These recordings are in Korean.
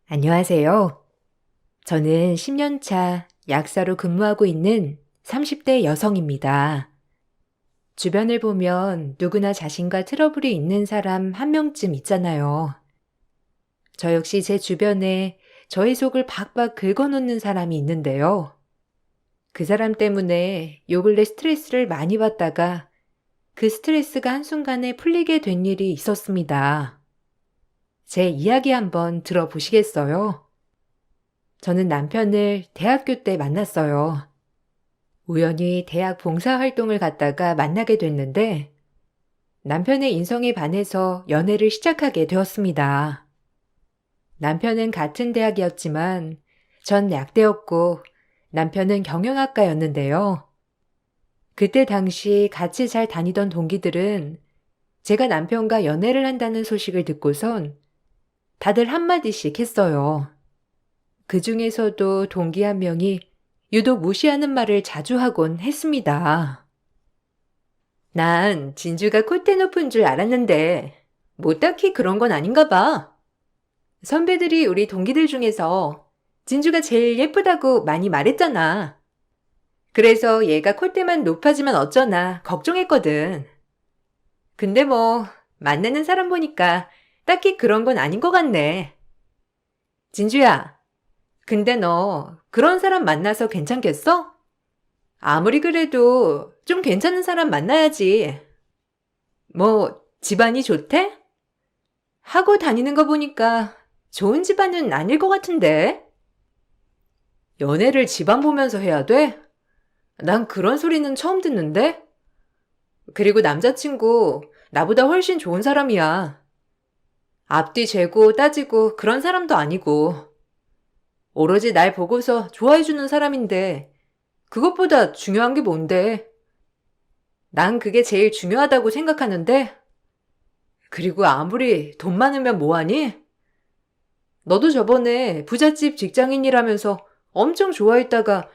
안녕하세요. 저는 10년 차 약사로 근무하고 있는 30대 여성입니다. 주변을 보면 누구나 자신과 트러블이 있는 사람 한 명쯤 있잖아요. 저 역시 제 주변에 저의 속을 박박 긁어놓는 사람이 있는데요. 그 사람 때문에 요 근래 스트레스를 많이 받다가 그 스트레스가 한순간에 풀리게 된 일이 있었습니다. 제 이야기 한번 들어보시겠어요? 저는 남편을 대학교 때 만났어요. 우연히 대학 봉사활동을 갔다가 만나게 됐는데 남편의 인성에 반해서 연애를 시작하게 되었습니다. 남편은 같은 대학이었지만 전 약대였고 남편은 경영학과였는데요. 그때 당시 같이 잘 다니던 동기들은 제가 남편과 연애를 한다는 소식을 듣고선 다들 한마디씩 했어요. 그 중에서도 동기 한 명이 유독 무시하는 말을 자주 하곤 했습니다. 난 진주가 콧대 높은 줄 알았는데 뭐 딱히 그런 건 아닌가 봐. 선배들이 우리 동기들 중에서 진주가 제일 예쁘다고 많이 말했잖아. 그래서 얘가 콧대만 높아지면 어쩌나 걱정했거든. 근데 뭐 만나는 사람 보니까 딱히 그런 건 아닌 것 같네. 진주야, 근데 너 그런 사람 만나서 괜찮겠어? 아무리 그래도 좀 괜찮은 사람 만나야지. 뭐, 집안이 좋대? 하고 다니는 거 보니까 좋은 집안은 아닐 것 같은데. 연애를 집안 보면서 해야 돼? 난 그런 소리는 처음 듣는데? 그리고 남자친구, 나보다 훨씬 좋은 사람이야. 앞뒤 재고 따지고 그런 사람도 아니고. 오로지 날 보고서 좋아해주는 사람인데, 그것보다 중요한 게 뭔데? 난 그게 제일 중요하다고 생각하는데, 그리고 아무리 돈 많으면 뭐하니? 너도 저번에 부잣집 직장인이라면서 엄청 좋아했다가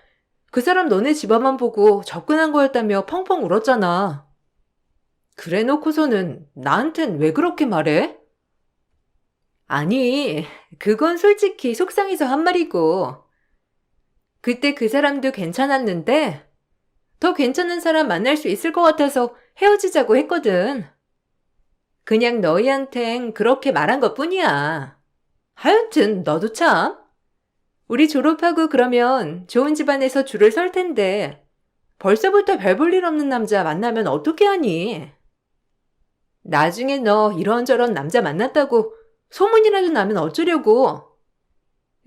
그 사람 너네 집안만 보고 접근한 거였다며 펑펑 울었잖아. 그래 놓고서는 나한텐 왜 그렇게 말해? 아니, 그건 솔직히 속상해서 한 말이고. 그때 그 사람도 괜찮았는데 더 괜찮은 사람 만날 수 있을 것 같아서 헤어지자고 했거든. 그냥 너희한텐 그렇게 말한 것뿐이야. 하여튼 너도 참. 우리 졸업하고 그러면 좋은 집안에서 줄을 설 텐데 벌써부터 별 볼 일 없는 남자 만나면 어떻게 하니? 나중에 너 이런저런 남자 만났다고 소문이라도 나면 어쩌려고.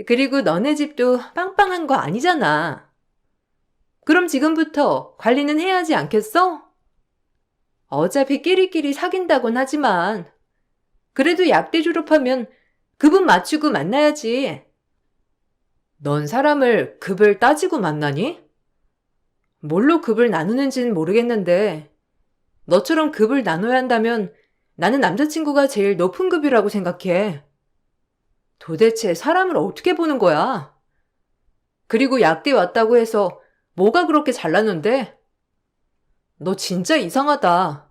그리고 너네 집도 빵빵한 거 아니잖아. 그럼 지금부터 관리는 해야지 않겠어? 어차피 끼리끼리 사귄다곤 하지만 그래도 약대 졸업하면 급은 맞추고 만나야지. 넌 사람을 급을 따지고 만나니? 뭘로 급을 나누는지는 모르겠는데 너처럼 급을 나눠야 한다면 나는 남자친구가 제일 높은 급이라고 생각해. 도대체 사람을 어떻게 보는 거야? 그리고 약대 왔다고 해서 뭐가 그렇게 잘났는데? 너 진짜 이상하다.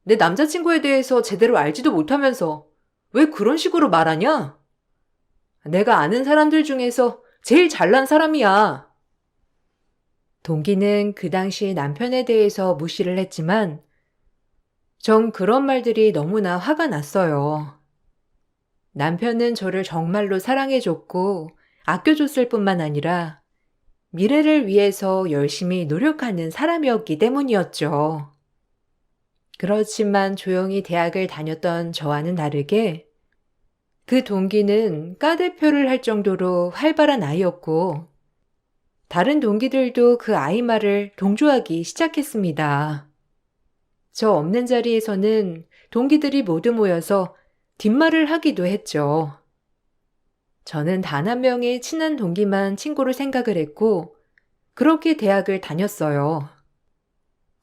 내 남자친구에 대해서 제대로 알지도 못하면서 왜 그런 식으로 말하냐? 내가 아는 사람들 중에서 제일 잘난 사람이야. 동기는 그 당시 남편에 대해서 무시를 했지만 전 그런 말들이 너무나 화가 났어요. 남편은 저를 정말로 사랑해줬고 아껴줬을 뿐만 아니라 미래를 위해서 열심히 노력하는 사람이었기 때문이었죠. 그렇지만 조용히 대학을 다녔던 저와는 다르게 그 동기는 과 대표를 할 정도로 활발한 아이였고 다른 동기들도 그 아이 말을 동조하기 시작했습니다. 저 없는 자리에서는 동기들이 모두 모여서 뒷말을 하기도 했죠. 저는 단 한 명의 친한 동기만 친구로 생각을 했고 그렇게 대학을 다녔어요.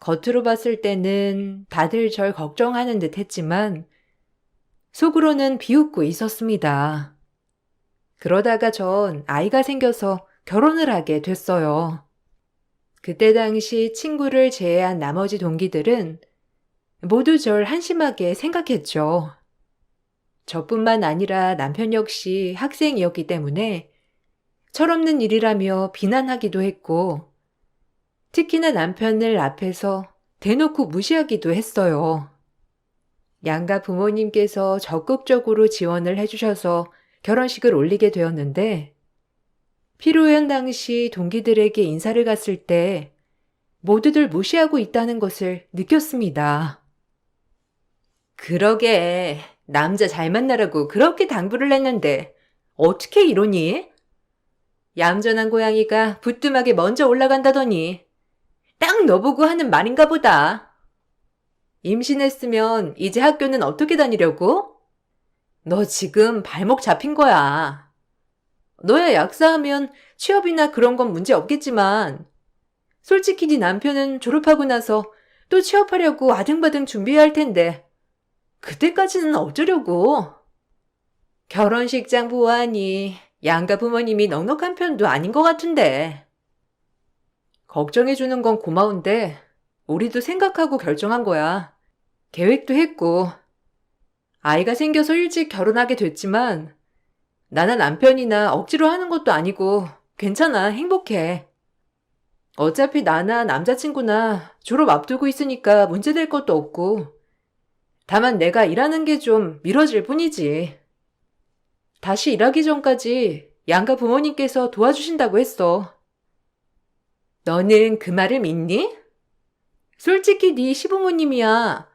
겉으로 봤을 때는 다들 절 걱정하는 듯 했지만 속으로는 비웃고 있었습니다. 그러다가 전 아이가 생겨서 결혼을 하게 됐어요. 그때 당시 친구를 제외한 나머지 동기들은 모두 절 한심하게 생각했죠. 저뿐만 아니라 남편 역시 학생이었기 때문에 철없는 일이라며 비난하기도 했고, 특히나 남편을 앞에서 대놓고 무시하기도 했어요. 양가 부모님께서 적극적으로 지원을 해주셔서 결혼식을 올리게 되었는데, 피로연 당시 동기들에게 인사를 갔을 때 모두들 무시하고 있다는 것을 느꼈습니다. 그러게, 남자 잘 만나라고 그렇게 당부를 했는데 어떻게 이러니? 얌전한 고양이가 부뚜막에 먼저 올라간다더니 딱 너보고 하는 말인가 보다. 임신했으면 이제 학교는 어떻게 다니려고? 너 지금 발목 잡힌 거야. 너야 약사하면 취업이나 그런 건 문제 없겠지만 솔직히 네 남편은 졸업하고 나서 또 취업하려고 아등바등 준비해야 할 텐데 그때까지는 어쩌려고? 결혼식장 보아하니 양가 부모님이 넉넉한 편도 아닌 것 같은데. 걱정해주는 건 고마운데 우리도 생각하고 결정한 거야. 계획도 했고. 아이가 생겨서 일찍 결혼하게 됐지만 나나 남편이나 억지로 하는 것도 아니고 괜찮아, 행복해. 어차피 나나 남자친구나 졸업 앞두고 있으니까 문제될 것도 없고 다만 내가 일하는 게 좀 미뤄질 뿐이지. 다시 일하기 전까지 양가 부모님께서 도와주신다고 했어. 너는 그 말을 믿니? 솔직히 네 시부모님이야.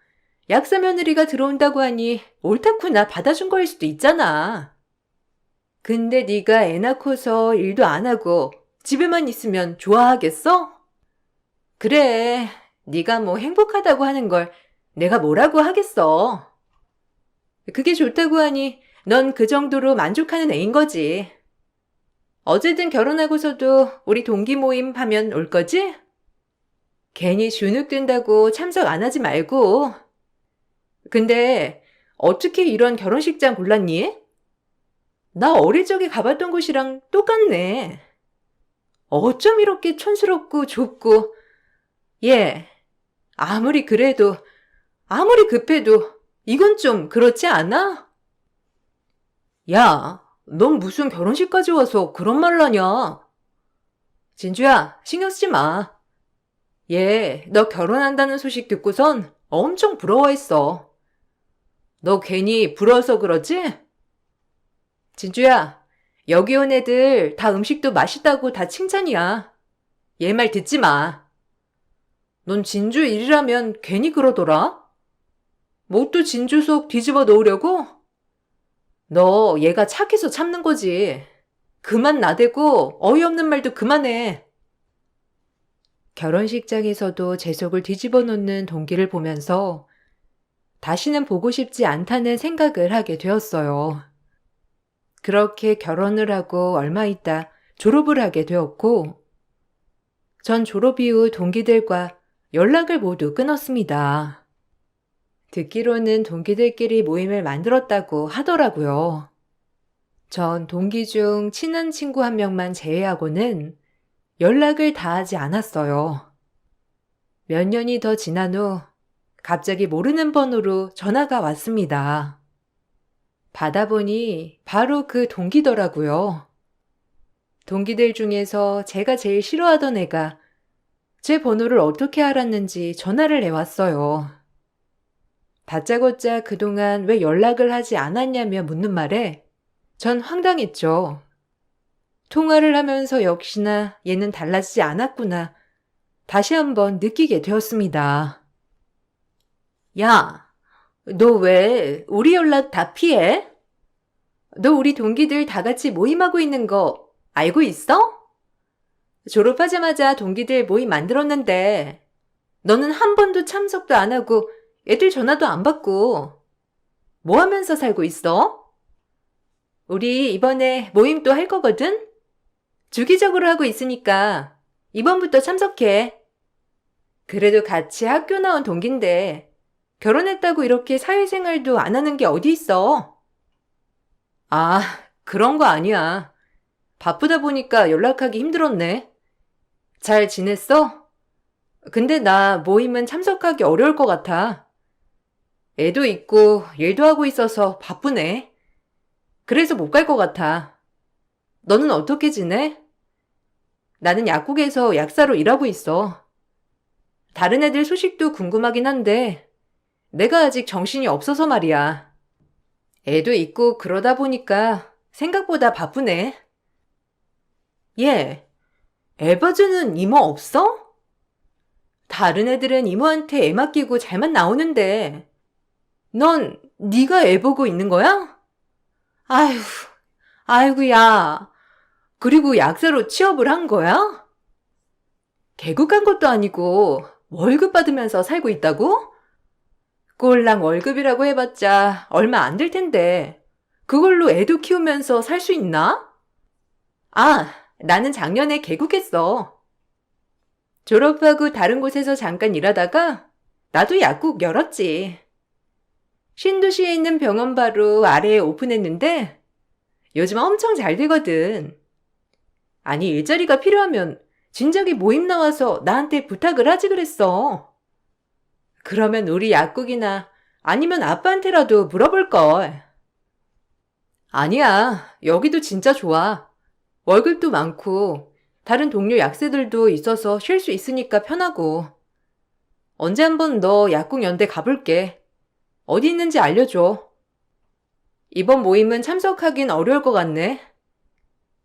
약사 며느리가 들어온다고 하니 옳다구나 받아준 거일 수도 있잖아. 근데 네가 애 낳고서 일도 안 하고 집에만 있으면 좋아하겠어? 그래, 네가 뭐 행복하다고 하는 걸 내가 뭐라고 하겠어. 그게 좋다고 하니 넌 그 정도로 만족하는 애인 거지. 어쨌든 결혼하고서도 우리 동기 모임 하면 올 거지? 괜히 주눅든다고 참석 안 하지 말고. 근데 어떻게 이런 결혼식장 골랐니? 나 어릴 적에 가봤던 곳이랑 똑같네. 어쩜 이렇게 촌스럽고 좁고. 예, 아무리 그래도, 아무리 급해도 이건 좀 그렇지 않아? 야, 넌 무슨 결혼식까지 와서 그런 말을 하냐? 진주야, 신경 쓰지 마. 얘, 너 결혼한다는 소식 듣고선 엄청 부러워했어. 너 괜히 부러워서 그러지? 진주야, 여기 온 애들 다 음식도 맛있다고 다 칭찬이야. 얘 말 듣지 마. 넌 진주 일이라면 괜히 그러더라? 뭐 또 진주 속 뒤집어 놓으려고? 너 얘가 착해서 참는 거지. 그만 나대고 어이없는 말도 그만해. 결혼식장에서도 제 속을 뒤집어 놓는 동기를 보면서 다시는 보고 싶지 않다는 생각을 하게 되었어요. 그렇게 결혼을 하고 얼마 있다 졸업을 하게 되었고, 전 졸업 이후 동기들과 연락을 모두 끊었습니다. 듣기로는 동기들끼리 모임을 만들었다고 하더라고요. 전 동기 중 친한 친구 한 명만 제외하고는 연락을 다 하지 않았어요. 몇 년이 더 지난 후 갑자기 모르는 번호로 전화가 왔습니다. 받아보니 바로 그 동기더라고요. 동기들 중에서 제가 제일 싫어하던 애가 제 번호를 어떻게 알았는지 전화를 해왔어요. 다짜고짜 그동안 왜 연락을 하지 않았냐며 묻는 말에 전 황당했죠. 통화를 하면서 역시나 얘는 달라지지 않았구나 다시 한번 느끼게 되었습니다. 야, 너 왜 우리 연락 다 피해? 너 우리 동기들 다 같이 모임하고 있는 거 알고 있어? 졸업하자마자 동기들 모임 만들었는데 너는 한 번도 참석도 안 하고 애들 전화도 안 받고 뭐 하면서 살고 있어? 우리 이번에 모임 또 할 거거든? 주기적으로 하고 있으니까 이번부터 참석해. 그래도 같이 학교 나온 동기인데 결혼했다고 이렇게 사회생활도 안 하는 게 어디 있어? 아, 그런 거 아니야. 바쁘다 보니까 연락하기 힘들었네. 잘 지냈어? 근데 나 모임은 참석하기 어려울 것 같아. 애도 있고 일도 하고 있어서 바쁘네. 그래서 못 갈 것 같아. 너는 어떻게 지내? 나는 약국에서 약사로 일하고 있어. 다른 애들 소식도 궁금하긴 한데 내가 아직 정신이 없어서 말이야. 애도 있고 그러다 보니까 생각보다 바쁘네. 얘, 에버즈는 이모 없어? 다른 애들은 이모한테 애 맡기고 잘만 나오는데 넌 네가 애 보고 있는 거야? 아휴, 아이고야. 그리고 약사로 취업을 한 거야? 개국한 것도 아니고 월급 받으면서 살고 있다고? 꼴랑 월급이라고 해봤자 얼마 안 될 텐데 그걸로 애도 키우면서 살 수 있나? 아, 나는 작년에 개국했어. 졸업하고 다른 곳에서 잠깐 일하다가 나도 약국 열었지. 신도시에 있는 병원 바로 아래에 오픈했는데 요즘 엄청 잘 되거든. 아니, 일자리가 필요하면 진작에 모임 나와서 나한테 부탁을 하지 그랬어. 그러면 우리 약국이나 아니면 아빠한테라도 물어볼걸. 아니야, 여기도 진짜 좋아. 월급도 많고 다른 동료 약사들도 있어서 쉴 수 있으니까 편하고. 언제 한번 너 약국 연대 가볼게. 어디 있는지 알려줘. 이번 모임은 참석하긴 어려울 것 같네.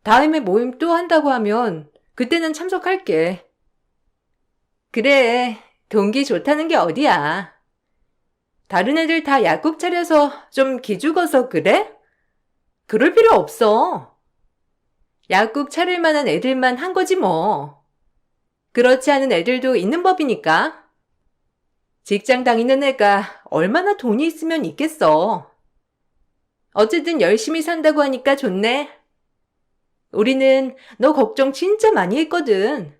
다음에 모임 또 한다고 하면 그때는 참석할게. 그래, 동기 좋다는 게 어디야. 다른 애들 다 약국 차려서 좀 기죽어서 그래? 그럴 필요 없어. 약국 차릴 만한 애들만 한 거지 뭐. 그렇지 않은 애들도 있는 법이니까. 직장 다니는 애가 얼마나 돈이 있으면 있겠어. 어쨌든 열심히 산다고 하니까 좋네. 우리는 너 걱정 진짜 많이 했거든.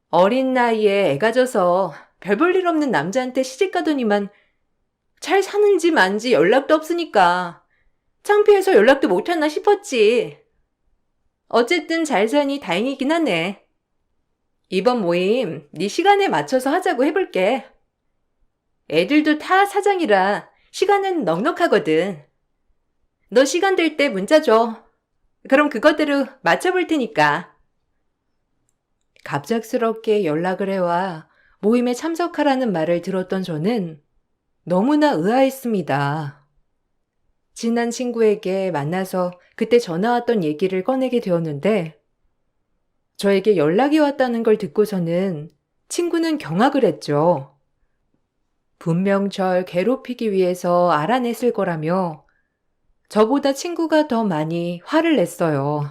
어린 나이에 애가 져서 별 볼 일 없는 남자한테 시집 가더니만 잘 사는지 만지 연락도 없으니까 창피해서 연락도 못하나 싶었지. 어쨌든 잘 사니 다행이긴 하네. 이번 모임 네 시간에 맞춰서 하자고 해볼게. 애들도 다 사장이라 시간은 넉넉하거든. 너 시간 될 때 문자 줘. 그럼 그거대로 맞춰볼 테니까. 갑작스럽게 연락을 해와 모임에 참석하라는 말을 들었던 저는 너무나 의아했습니다. 친한 친구에게 만나서 그때 전화 왔던 얘기를 꺼내게 되었는데 저에게 연락이 왔다는 걸 듣고서는 친구는 경악을 했죠. 분명 절 괴롭히기 위해서 알아냈을 거라며 저보다 친구가 더 많이 화를 냈어요.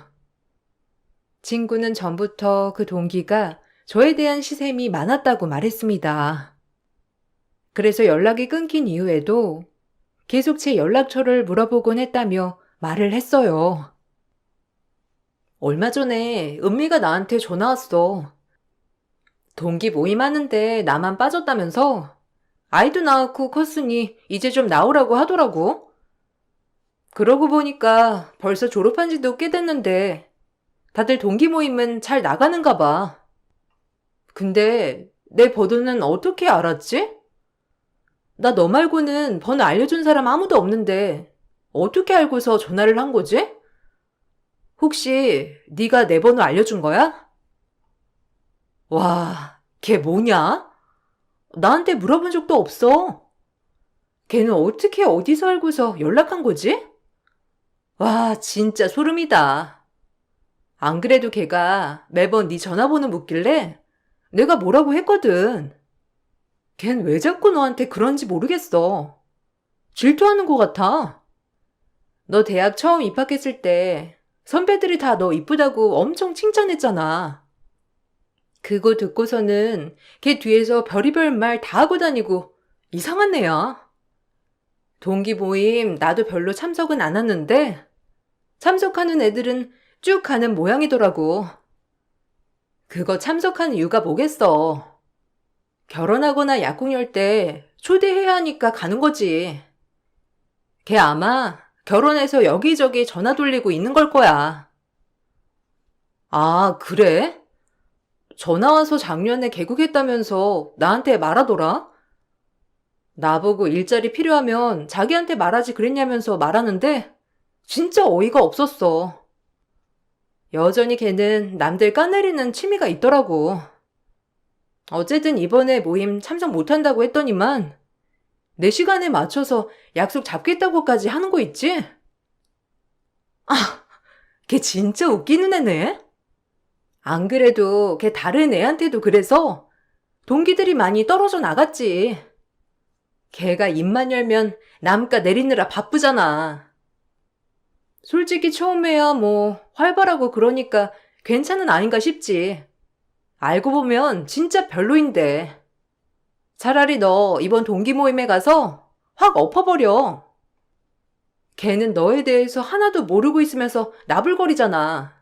친구는 전부터 그 동기가 저에 대한 시샘이 많았다고 말했습니다. 그래서 연락이 끊긴 이후에도 계속 제 연락처를 물어보곤 했다며 말을 했어요. 얼마 전에 은미가 나한테 전화 왔어. 동기 모임하는데 나만 빠졌다면서 아이도 낳고 컸으니 이제 좀 나오라고 하더라고. 그러고 보니까 벌써 졸업한 지도 꽤 됐는데 다들 동기 모임은 잘 나가는가 봐. 근데 내 번호는 어떻게 알았지? 나 너 말고는 번호 알려준 사람 아무도 없는데 어떻게 알고서 전화를 한 거지? 혹시 네가 내 번호 알려준 거야? 와, 걔 뭐냐? 나한테 물어본 적도 없어. 걔는 어떻게 어디서 알고서 연락한 거지? 와, 진짜 소름이다. 안 그래도 걔가 매번 네 전화번호 묻길래 내가 뭐라고 했거든. 걘 왜 자꾸 너한테 그런지 모르겠어. 질투하는 것 같아. 너 대학 처음 입학했을 때 선배들이 다 너 이쁘다고 엄청 칭찬했잖아. 그거 듣고서는 걔 뒤에서 별의별 말 다 하고 다니고 이상한 애야. 동기 모임 나도 별로 참석은 안 하는데 참석하는 애들은 쭉 가는 모양이더라고. 그거 참석한 이유가 뭐겠어. 결혼하거나 약국 열 때 초대해야 하니까 가는 거지. 걔 아마 결혼해서 여기저기 전화 돌리고 있는 걸 거야. 아, 그래? 전화 와서 작년에 개국했다면서 나한테 말하더라? 나보고 일자리 필요하면 자기한테 말하지 그랬냐면서 말하는데 진짜 어이가 없었어. 여전히 걔는 남들 까내리는 취미가 있더라고. 어쨌든 이번에 모임 참석 못한다고 했더니만 내 시간에 맞춰서 약속 잡겠다고까지 하는 거 있지? 아, 걔 진짜 웃기는 애네. 안 그래도 걔 다른 애한테도 그래서 동기들이 많이 떨어져 나갔지. 걔가 입만 열면 남가 내리느라 바쁘잖아. 솔직히 처음에야 뭐 활발하고 그러니까 괜찮은 아인가 싶지. 알고 보면 진짜 별로인데. 차라리 너 이번 동기 모임에 가서 확 엎어버려. 걔는 너에 대해서 하나도 모르고 있으면서 나불거리잖아.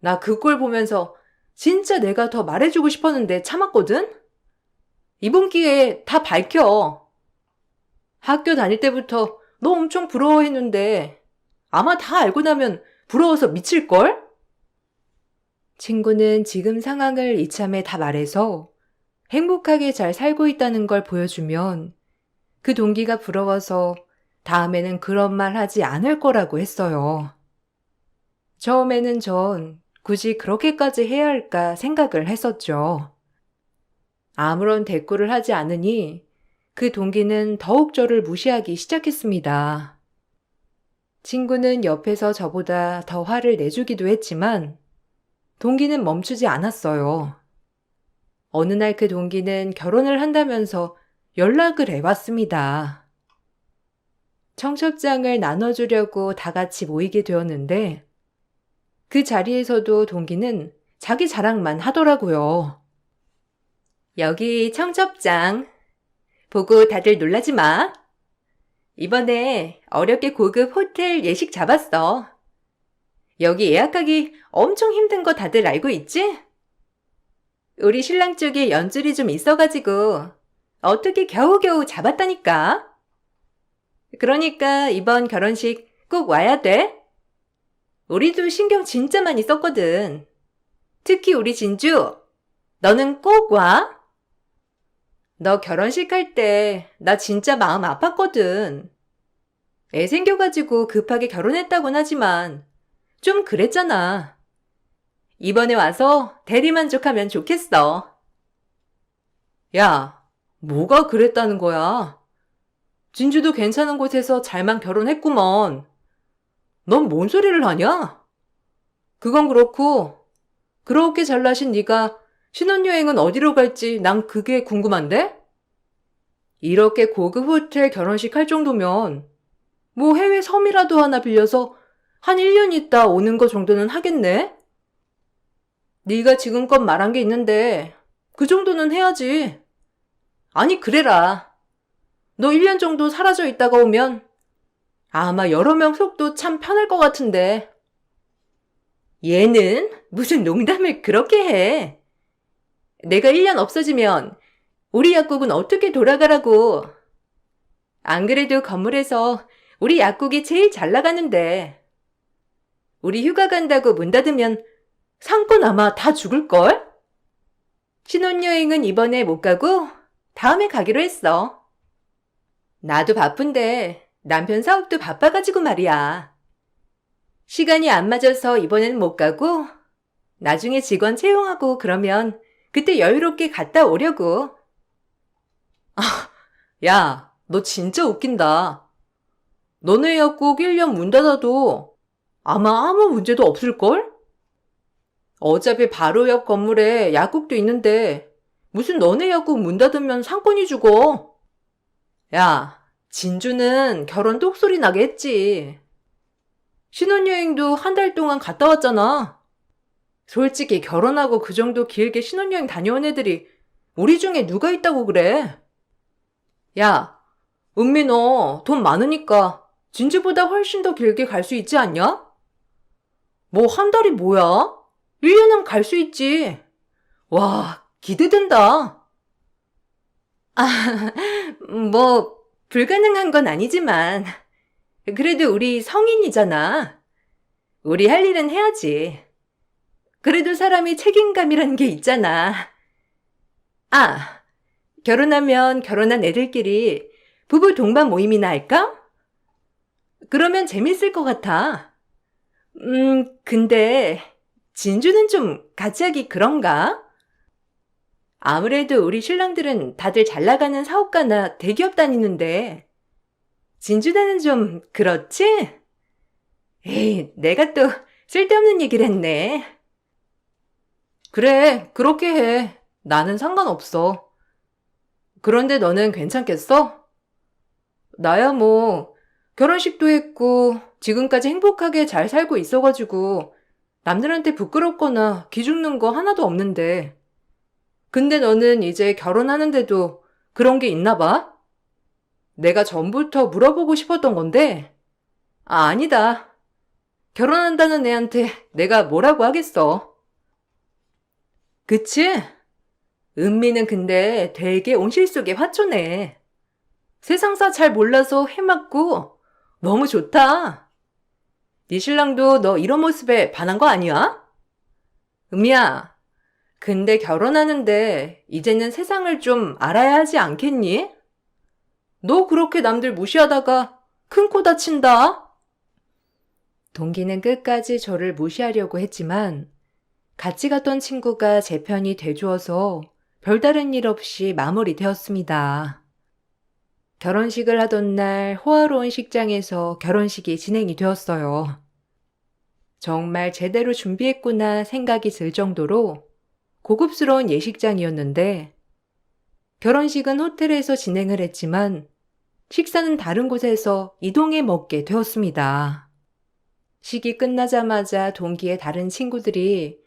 나 그 꼴 보면서 진짜 내가 더 말해주고 싶었는데 참았거든? 이번 기회에 다 밝혀. 학교 다닐 때부터 너 엄청 부러워했는데 아마 다 알고 나면 부러워서 미칠걸? 친구는 지금 상황을 이참에 다 말해서 행복하게 잘 살고 있다는 걸 보여주면 그 동기가 부러워서 다음에는 그런 말 하지 않을 거라고 했어요. 처음에는 전 굳이 그렇게까지 해야 할까 생각을 했었죠. 아무런 대꾸를 하지 않으니 그 동기는 더욱 저를 무시하기 시작했습니다. 친구는 옆에서 저보다 더 화를 내주기도 했지만 동기는 멈추지 않았어요. 어느 날 그 동기는 결혼을 한다면서 연락을 해왔습니다. 청첩장을 나눠주려고 다 같이 모이게 되었는데 그 자리에서도 동기는 자기 자랑만 하더라고요. 여기 청첩장. 보고 다들 놀라지 마. 이번에 어렵게 고급 호텔 예식 잡았어. 여기 예약하기 엄청 힘든 거 다들 알고 있지? 우리 신랑 쪽에 연줄이 좀 있어가지고 어떻게 겨우겨우 잡았다니까. 그러니까 이번 결혼식 꼭 와야 돼. 우리도 신경 진짜 많이 썼거든. 특히 우리 진주, 너는 꼭 와. 너 결혼식 할 때 나 진짜 마음 아팠거든. 애 생겨가지고 급하게 결혼했다곤 하지만 좀 그랬잖아. 이번에 와서 대리만족하면 좋겠어. 야, 뭐가 그랬다는 거야? 진주도 괜찮은 곳에서 잘만 결혼했구먼. 넌 뭔 소리를 하냐? 그건 그렇고 그렇게 잘나신 네가 신혼여행은 어디로 갈지 난 그게 궁금한데? 이렇게 고급 호텔 결혼식 할 정도면 뭐 해외 섬이라도 하나 빌려서 한 1년 있다 오는 거 정도는 하겠네? 네가 지금껏 말한 게 있는데 그 정도는 해야지. 아니 그래라. 너 1년 정도 사라져 있다가 오면 아마 여러 명 속도 참 편할 것 같은데. 얘는 무슨 농담을 그렇게 해. 내가 1년 없어지면 우리 약국은 어떻게 돌아가라고. 안 그래도 건물에서 우리 약국이 제일 잘 나가는데. 우리 휴가 간다고 문 닫으면 상권 아마 다 죽을걸? 신혼여행은 이번에 못 가고 다음에 가기로 했어. 나도 바쁜데 남편 사업도 바빠가지고 말이야. 시간이 안 맞아서 이번엔 못 가고 나중에 직원 채용하고 그러면 그때 여유롭게 갔다 오려고. 야, 너 진짜 웃긴다. 너네 약국 1년 문 닫아도 아마 아무 문제도 없을걸? 어차피 바로 옆 건물에 약국도 있는데 무슨 너네 약국 문 닫으면 상권이 죽어. 야, 진주는 결혼 똑소리 나게 했지. 신혼여행도 한 달 동안 갔다 왔잖아. 솔직히 결혼하고 그 정도 길게 신혼여행 다녀온 애들이 우리 중에 누가 있다고 그래? 야, 은미 너 돈 많으니까 진주보다 훨씬 더 길게 갈 수 있지 않냐? 뭐 한 달이 뭐야? 1년은 갈 수 있지. 와, 기대된다. 아, 뭐 불가능한 건 아니지만 그래도 우리 성인이잖아. 우리 할 일은 해야지. 그래도 사람이 책임감이라는 게 있잖아. 아, 결혼하면 결혼한 애들끼리 부부 동반 모임이나 할까? 그러면 재밌을 것 같아. 근데 진주는 좀 같이 하기 그런가? 아무래도 우리 신랑들은 다들 잘 나가는 사업가나 대기업 다니는데 진주는 좀 그렇지? 에이, 내가 또 쓸데없는 얘기를 했네. 그래, 그렇게 해. 나는 상관없어. 그런데 너는 괜찮겠어? 나야 뭐 결혼식도 했고 지금까지 행복하게 잘 살고 있어가지고 남들한테 부끄럽거나 기죽는 거 하나도 없는데. 근데 너는 이제 결혼하는데도 그런 게 있나 봐? 내가 전부터 물어보고 싶었던 건데. 아, 아니다. 결혼한다는 애한테 내가 뭐라고 하겠어. 그치? 은미는 근데 되게 온실 속의 화초네. 세상사 잘 몰라서 해맞고 너무 좋다. 네 신랑도 너 이런 모습에 반한 거 아니야? 은미야, 근데 결혼하는데 이제는 세상을 좀 알아야 하지 않겠니? 너 그렇게 남들 무시하다가 큰 코 다친다? 동기는 끝까지 저를 무시하려고 했지만 같이 갔던 친구가 제 편이 돼주어서 별다른 일 없이 마무리되었습니다. 결혼식을 하던 날 호화로운 식장에서 결혼식이 진행이 되었어요. 정말 제대로 준비했구나 생각이 들 정도로 고급스러운 예식장이었는데 결혼식은 호텔에서 진행을 했지만 식사는 다른 곳에서 이동해 먹게 되었습니다. 식이 끝나자마자 동기의 다른 친구들이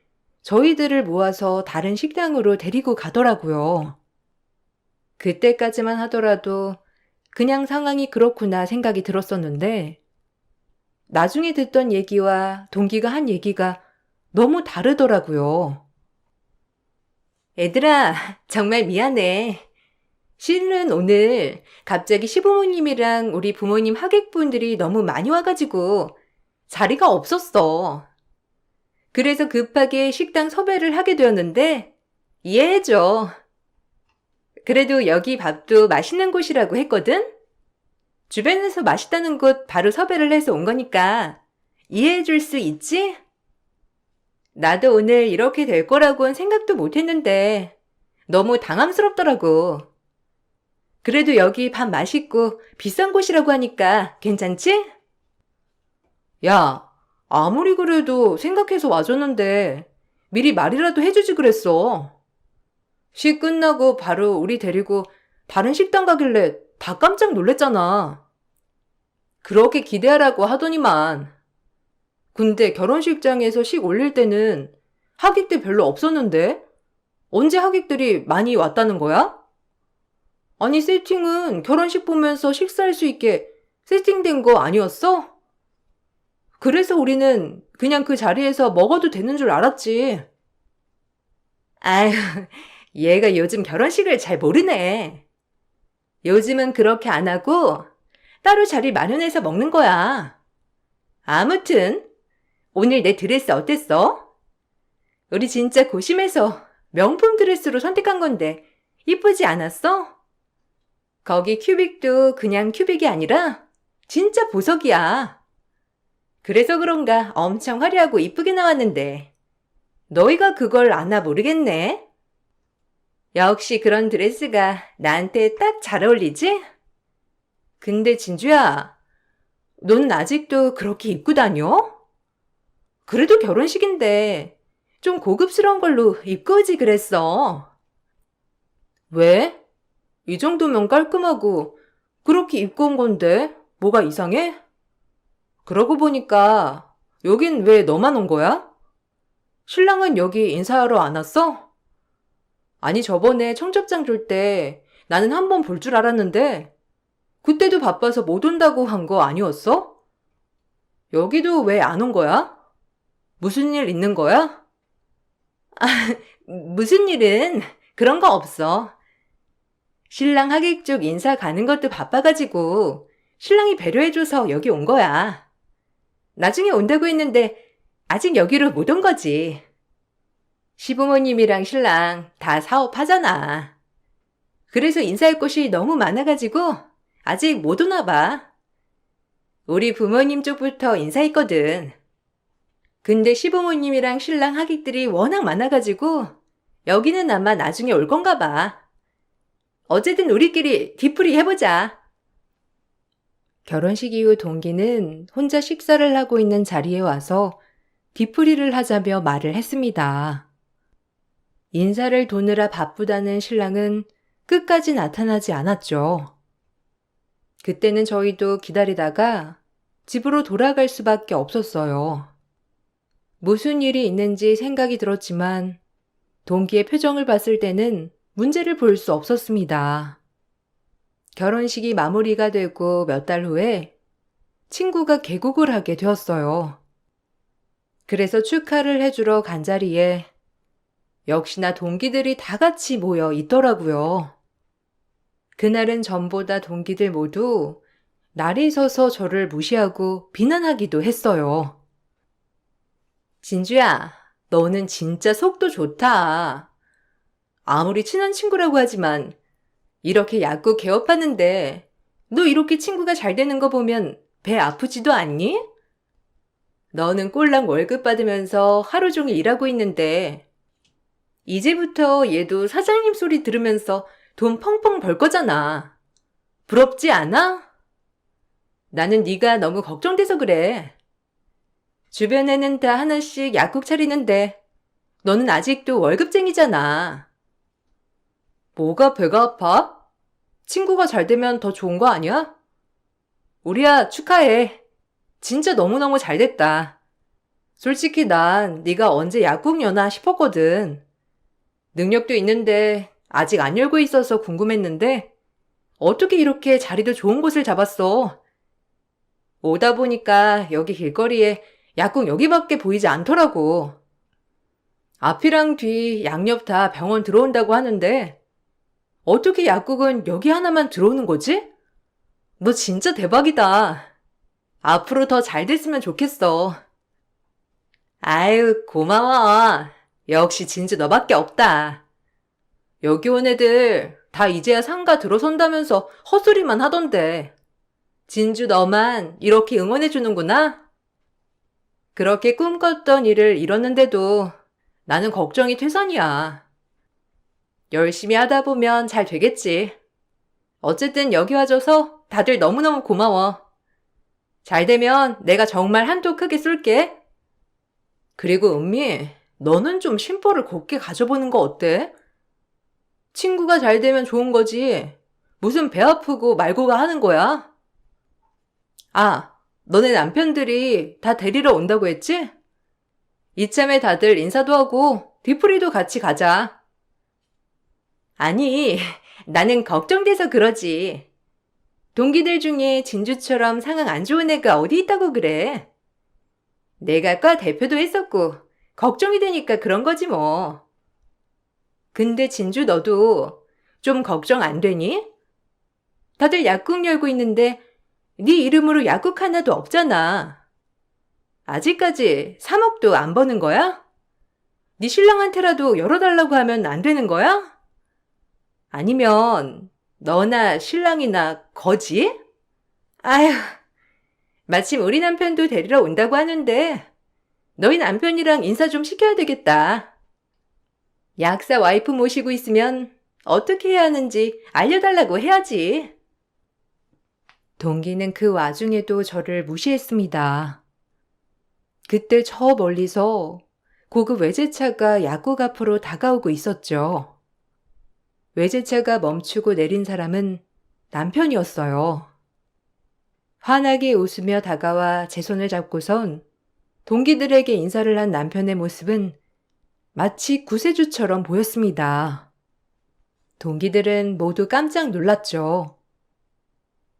저희들을 모아서 다른 식당으로 데리고 가더라고요. 그때까지만 하더라도 그냥 상황이 그렇구나 생각이 들었었는데 나중에 듣던 얘기와 동기가 한 얘기가 너무 다르더라고요. 애들아, 정말 미안해. 실은 오늘 갑자기 시부모님이랑 우리 부모님 하객분들이 너무 많이 와가지고 자리가 없었어. 그래서 급하게 식당 섭외를 하게 되었는데 이해해줘. 그래도 여기 밥도 맛있는 곳이라고 했거든? 주변에서 맛있다는 곳 바로 섭외를 해서 온 거니까 이해해줄 수 있지? 나도 오늘 이렇게 될 거라고는 생각도 못 했는데 너무 당황스럽더라고. 그래도 여기 밥 맛있고 비싼 곳이라고 하니까 괜찮지? 야, 아무리 그래도 생각해서 와줬는데 미리 말이라도 해주지 그랬어. 식 끝나고 바로 우리 데리고 다른 식당 가길래 다 깜짝 놀랬잖아. 그렇게 기대하라고 하더니만. 근데 결혼식장에서 식 올릴 때는 하객들 별로 없었는데 언제 하객들이 많이 왔다는 거야? 아니 세팅은 결혼식 보면서 식사할 수 있게 세팅된 거 아니었어? 그래서 우리는 그냥 그 자리에서 먹어도 되는 줄 알았지. 아휴, 얘가 요즘 결혼식을 잘 모르네. 요즘은 그렇게 안 하고 따로 자리 마련해서 먹는 거야. 아무튼 오늘 내 드레스 어땠어? 우리 진짜 고심해서 명품 드레스로 선택한 건데 이쁘지 않았어? 거기 큐빅도 그냥 큐빅이 아니라 진짜 보석이야. 그래서 그런가 엄청 화려하고 이쁘게 나왔는데 너희가 그걸 아나 모르겠네. 역시 그런 드레스가 나한테 딱 잘 어울리지? 근데 진주야, 넌 아직도 그렇게 입고 다녀? 그래도 결혼식인데 좀 고급스러운 걸로 입고 오지 그랬어. 왜? 이 정도면 깔끔하고 그렇게 입고 온 건데 뭐가 이상해? 그러고 보니까 여긴 왜 너만 온 거야? 신랑은 여기 인사하러 안 왔어? 아니 저번에 청첩장 줄 때 나는 한 번 볼 줄 알았는데 그때도 바빠서 못 온다고 한 거 아니었어? 여기도 왜 안 온 거야? 무슨 일 있는 거야? 아, 무슨 일은 그런 거 없어. 신랑 하객 쪽 인사 가는 것도 바빠가지고 신랑이 배려해줘서 여기 온 거야. 나중에 온다고 했는데 아직 여기로 못 온 거지. 시부모님이랑 신랑 다 사업하잖아. 그래서 인사할 곳이 너무 많아가지고 아직 못 오나 봐. 우리 부모님 쪽부터 인사했거든. 근데 시부모님이랑 신랑 하객들이 워낙 많아가지고 여기는 아마 나중에 올 건가 봐. 어쨌든 우리끼리 뒤풀이 해보자. 결혼식 이후 동기는 혼자 식사를 하고 있는 자리에 와서 뒤풀이를 하자며 말을 했습니다. 인사를 도느라 바쁘다는 신랑은 끝까지 나타나지 않았죠. 그때는 저희도 기다리다가 집으로 돌아갈 수밖에 없었어요. 무슨 일이 있는지 생각이 들었지만 동기의 표정을 봤을 때는 문제를 볼 수 없었습니다. 결혼식이 마무리가 되고 몇 달 후에 친구가 개국을 하게 되었어요. 그래서 축하를 해주러 간 자리에 역시나 동기들이 다 같이 모여 있더라고요. 그날은 전보다 동기들 모두 날이 서서 저를 무시하고 비난하기도 했어요. 진주야, 너는 진짜 속도 좋다. 아무리 친한 친구라고 하지만 이렇게 약국 개업하는데 너 이렇게 친구가 잘 되는 거 보면 배 아프지도 않니? 너는 꼴랑 월급 받으면서 하루 종일 일하고 있는데 이제부터 얘도 사장님 소리 들으면서 돈 펑펑 벌 거잖아. 부럽지 않아? 나는 네가 너무 걱정돼서 그래. 주변에는 다 하나씩 약국 차리는데 너는 아직도 월급쟁이잖아. 뭐가 배가 아파? 친구가 잘 되면 더 좋은 거 아니야? 우리야, 축하해. 진짜 너무너무 잘 됐다. 솔직히 난 네가 언제 약국 여나 싶었거든. 능력도 있는데 아직 안 열고 있어서 궁금했는데 어떻게 이렇게 자리도 좋은 곳을 잡았어? 오다 보니까 여기 길거리에 약국 여기밖에 보이지 않더라고. 앞이랑 뒤, 양옆 다 병원 들어온다고 하는데 어떻게 약국은 여기 하나만 들어오는 거지? 너 진짜 대박이다. 앞으로 더 잘 됐으면 좋겠어. 아유, 고마워. 역시 진주 너밖에 없다. 여기 온 애들 다 이제야 상가 들어선다면서 헛소리만 하던데. 진주 너만 이렇게 응원해주는구나? 그렇게 꿈꿨던 일을 이뤘는데도 나는 걱정이 퇴선이야. 열심히 하다 보면 잘 되겠지. 어쨌든 여기 와줘서 다들 너무너무 고마워. 잘 되면 내가 정말 한턱 크게 쏠게. 그리고 은미, 너는 좀 심보를 곱게 가져보는 거 어때? 친구가 잘 되면 좋은 거지. 무슨 배 아프고 말고가 하는 거야? 아, 너네 남편들이 다 데리러 온다고 했지? 이참에 다들 인사도 하고 뒤풀이도 같이 가자. 아니, 나는 걱정돼서 그러지. 동기들 중에 진주처럼 상황 안 좋은 애가 어디 있다고 그래. 내가 과 대표도 했었고 걱정이 되니까 그런 거지 뭐. 근데 진주 너도 좀 걱정 안 되니? 다들 약국 열고 있는데 네 이름으로 약국 하나도 없잖아. 아직까지 3억도 안 버는 거야? 네 신랑한테라도 열어달라고 하면 안 되는 거야? 아니면 너나 신랑이나 거지? 아휴, 마침 우리 남편도 데리러 온다고 하는데 너희 남편이랑 인사 좀 시켜야 되겠다. 약사 와이프 모시고 있으면 어떻게 해야 하는지 알려달라고 해야지. 동기는 그 와중에도 저를 무시했습니다. 그때 저 멀리서 고급 외제차가 약국 앞으로 다가오고 있었죠. 외제차가 멈추고 내린 사람은 남편이었어요. 환하게 웃으며 다가와 제 손을 잡고선 동기들에게 인사를 한 남편의 모습은 마치 구세주처럼 보였습니다. 동기들은 모두 깜짝 놀랐죠.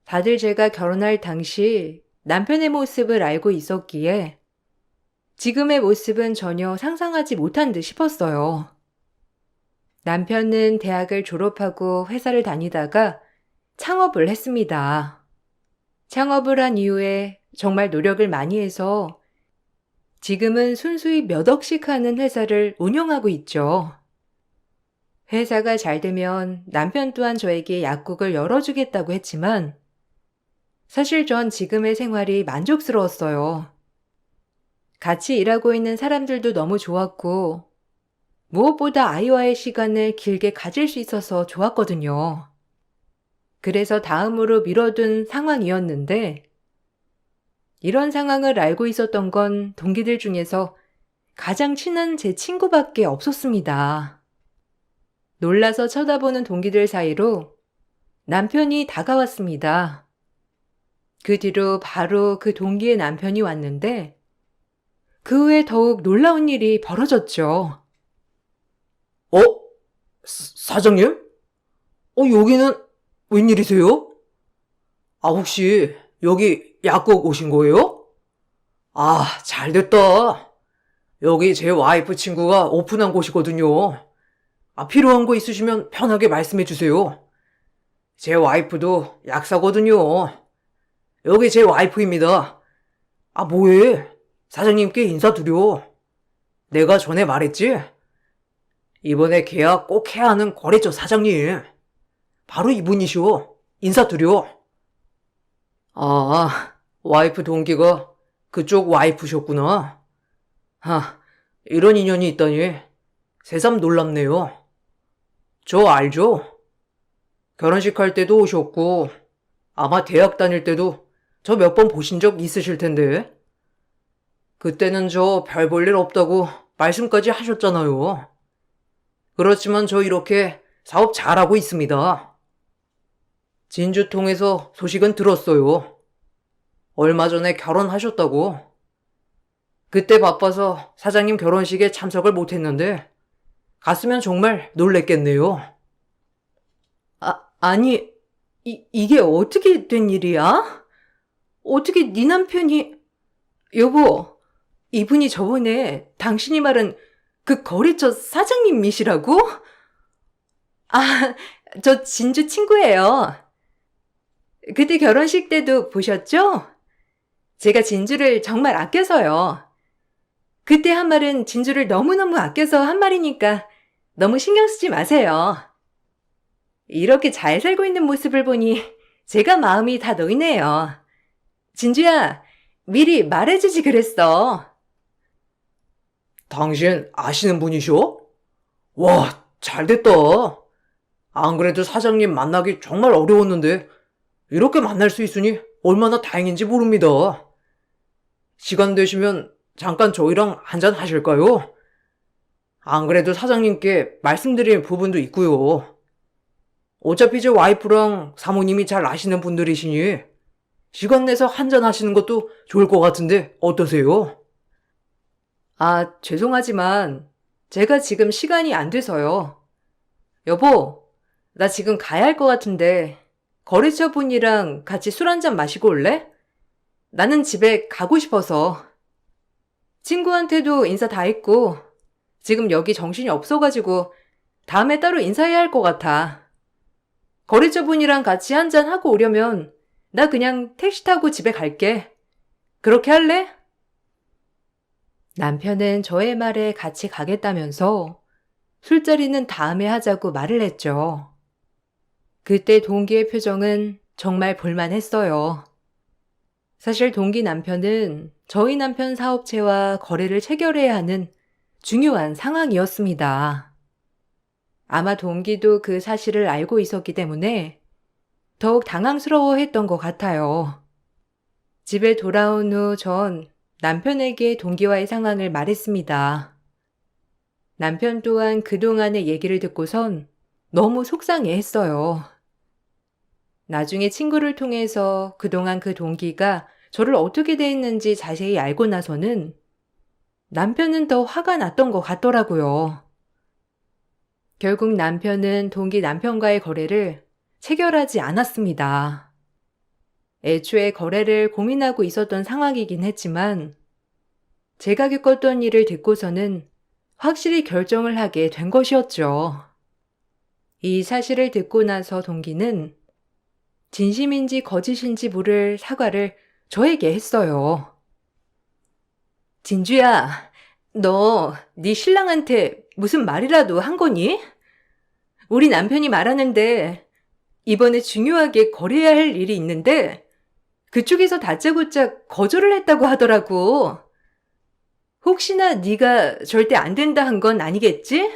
다들 제가 결혼할 당시 남편의 모습을 알고 있었기에 지금의 모습은 전혀 상상하지 못한 듯 싶었어요. 남편은 대학을 졸업하고 회사를 다니다가 창업을 했습니다. 창업을 한 이후에 정말 노력을 많이 해서 지금은 순수히 몇 억씩 하는 회사를 운영하고 있죠. 회사가 잘 되면 남편 또한 저에게 약국을 열어주겠다고 했지만 사실 전 지금의 생활이 만족스러웠어요. 같이 일하고 있는 사람들도 너무 좋았고, 무엇보다 아이와의 시간을 길게 가질 수 있어서 좋았거든요. 그래서 다음으로 미뤄둔 상황이었는데, 이런 상황을 알고 있었던 건 동기들 중에서 가장 친한 제 친구밖에 없었습니다. 놀라서 쳐다보는 동기들 사이로 남편이 다가왔습니다. 그 뒤로 바로 그 동기의 남편이 왔는데, 그 후에 더욱 놀라운 일이 벌어졌죠. 어? 사장님? 여기는 웬일이세요? 혹시 여기 약국 오신 거예요? 잘 됐다. 여기 제 와이프 친구가 오픈한 곳이거든요. 필요한 거 있으시면 편하게 말씀해 주세요. 제 와이프도 약사거든요. 여기 제 와이프입니다. 뭐해? 사장님께 인사드려. 내가 전에 말했지? 이번에 계약 꼭 해야 하는 거래처 사장님. 바로 이분이시오. 인사드려. 와이프 동기가 그쪽 와이프셨구나. 이런 인연이 있다니 새삼 놀랍네요. 저 알죠? 결혼식 할 때도 오셨고 아마 대학 다닐 때도 저 몇 번 보신 적 있으실 텐데. 그때는 저 별 볼 일 없다고 말씀까지 하셨잖아요. 그렇지만 저 이렇게 사업 잘하고 있습니다. 진주 통해서 소식은 들었어요. 얼마 전에 결혼하셨다고. 그때 바빠서 사장님 결혼식에 참석을 못했는데 갔으면 정말 놀랬겠네요. 아니, 이게 어떻게 된 일이야? 어떻게 네 남편이... 여보, 이분이 저번에 당신이 말한 그 거래처 사장님이시라고? 저 진주 친구예요. 그때 결혼식 때도 보셨죠? 제가 진주를 정말 아껴서요. 그때 한 말은 진주를 너무너무 아껴서 한 말이니까 너무 신경 쓰지 마세요. 이렇게 잘 살고 있는 모습을 보니 제가 마음이 다 놓이네요. 진주야, 미리 말해주지 그랬어. 당신 아시는 분이셔? 와, 잘됐다. 안 그래도 사장님 만나기 정말 어려웠는데 이렇게 만날 수 있으니 얼마나 다행인지 모릅니다. 시간 되시면 잠깐 저희랑 한잔 하실까요? 안 그래도 사장님께 말씀드릴 부분도 있고요. 어차피 제 와이프랑 사모님이 잘 아시는 분들이시니 시간 내서 한잔 하시는 것도 좋을 것 같은데 어떠세요? 죄송하지만 제가 지금 시간이 안 돼서요. 여보, 나 지금 가야 할 것 같은데 거래처 분이랑 같이 술 한잔 마시고 올래? 나는 집에 가고 싶어서. 친구한테도 인사 다 했고 지금 여기 정신이 없어가지고 다음에 따로 인사해야 할 것 같아. 거래처 분이랑 같이 한잔 하고 오려면 나 그냥 택시 타고 집에 갈게. 그렇게 할래? 남편은 저의 말에 같이 가겠다면서 술자리는 다음에 하자고 말을 했죠. 그때 동기의 표정은 정말 볼만했어요. 사실 동기 남편은 저희 남편 사업체와 거래를 체결해야 하는 중요한 상황이었습니다. 아마 동기도 그 사실을 알고 있었기 때문에 더욱 당황스러워했던 것 같아요. 집에 돌아온 후 전 남편에게 동기와의 상황을 말했습니다. 남편 또한 그동안의 얘기를 듣고선 너무 속상해했어요. 나중에 친구를 통해서 그동안 그 동기가 저를 어떻게 대했는지 자세히 알고 나서는 남편은 더 화가 났던 것 같더라고요. 결국 남편은 동기 남편과의 거래를 체결하지 않았습니다. 애초에 거래를 고민하고 있었던 상황이긴 했지만 제가 겪었던 일을 듣고서는 확실히 결정을 하게 된 것이었죠. 이 사실을 듣고 나서 동기는 진심인지 거짓인지 모를 사과를 저에게 했어요. 진주야, 너 네 신랑한테 무슨 말이라도 한 거니? 우리 남편이 말하는데 이번에 중요하게 거래해야 할 일이 있는데 그쪽에서 다짜고짜 거절을 했다고 하더라고. 혹시나 네가 절대 안 된다 한 건 아니겠지?